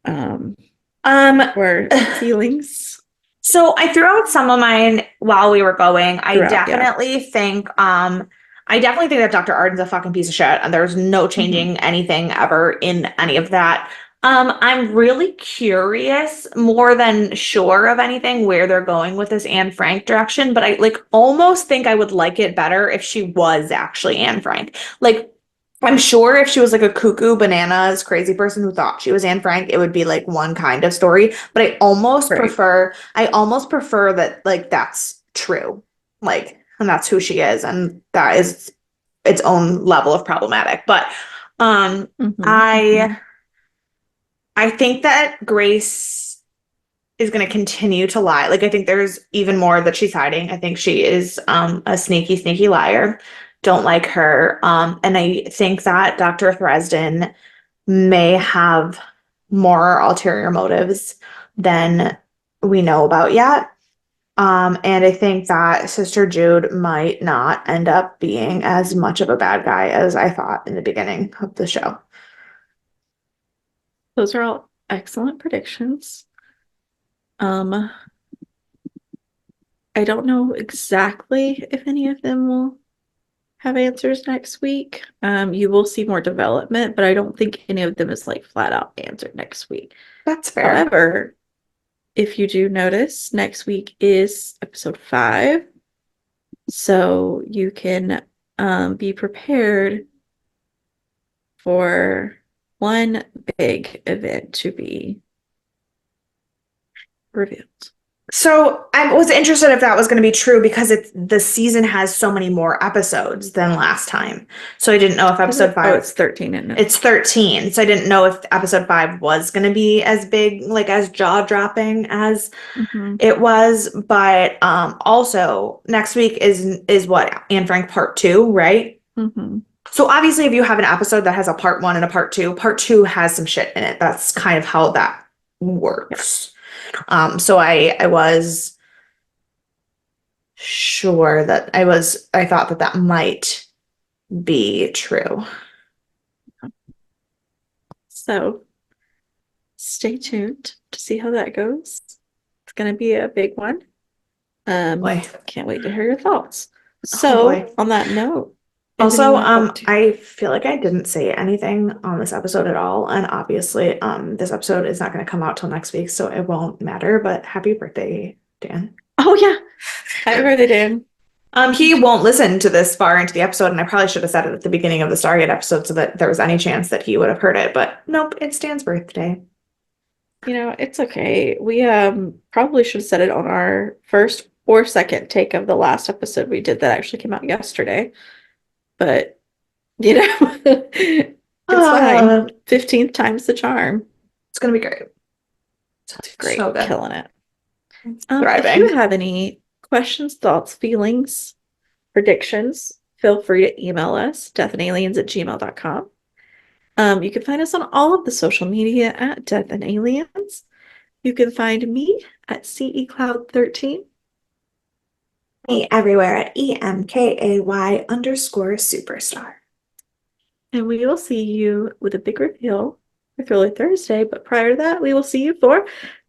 um Um or feelings so I threw out some of mine while we were going. throughout? Yeah. I definitely think that Dr. Arden's a fucking piece of shit and there's no Hmm. changing anything ever in any of that. I'm really curious, more than sure of anything, where they're going with this Anne Frank direction, but I like almost think I would like it better if she was actually Anne Frank. Like, I'm sure if she was like a cuckoo bananas crazy person who thought she was Anne Frank, it would be like one kind of story. But Right. I almost prefer that like that's true. Like, and that's who she is, and that is its own level of problematic. But um Hmm. I I think that Grace is going to continue to lie. Like I think there's even more that she's hiding. I think she is a sneaky liar. Don't like her. And I think that Dr. Thresden may have more ulterior motives than we know about yet. And I think that Sister Jude might not end up being as much of a bad guy as I thought in the beginning of the show. Those are all excellent predictions. Um, I don't know exactly if any of them will have answers next week. You will see more development, but I don't think any of them is like flat out answered next week. That's fair. However, if you do notice, next week is episode 5. So you can be prepared for one big event to be revealed. So I was interested if that was going to be true because the season has so many more episodes than last time. So I didn't know if Is episode it? Oh, five, it's 13, isn't it? it's 13. So I didn't know if episode five was going to be as big, like as jaw-dropping as Mm-hmm. it was. But also next week is what? Anne Frank part two, right? Mm-hmm. So obviously if you have an episode that has a part one and a part two has some shit in it. That's kind of how that Yeah. works. So I was sure that I thought that that might be true. So stay tuned to see how that goes. It's gonna be a big one. Boy. Can't wait to hear your thoughts. Oh boy. So on that note, is Also, anyone, oh, do- I feel like I didn't say anything on this episode at all, and obviously, this episode is not going to come out till next week, so it won't matter. But happy birthday, Dan. oh yeah, happy birthday, Dan. He won't listen to this far into the episode, and I probably should have said it at the beginning of the Stargate episode so that there was any chance that he would have heard it. But nope, it's Dan's birthday. You know, it's okay. We probably should have said it on our first or second take of the last episode we did that actually came out yesterday. But you know, it's fine. Uh, 15th time's the charm. it's gonna be great. It's great, So good. killing it. If you Thriving. have any questions, thoughts, feelings, predictions, feel free to email us, deathandaliens@gmail.com. You can find us on all of the social media at Death and Aliens. You can find me at CECloud13. Me everywhere at EMKAY_superstar. And we will see you with a big reveal for Thriller Thursday. But prior to that, we will see you for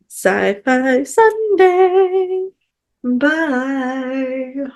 Sci-Fi Sunday. Bye.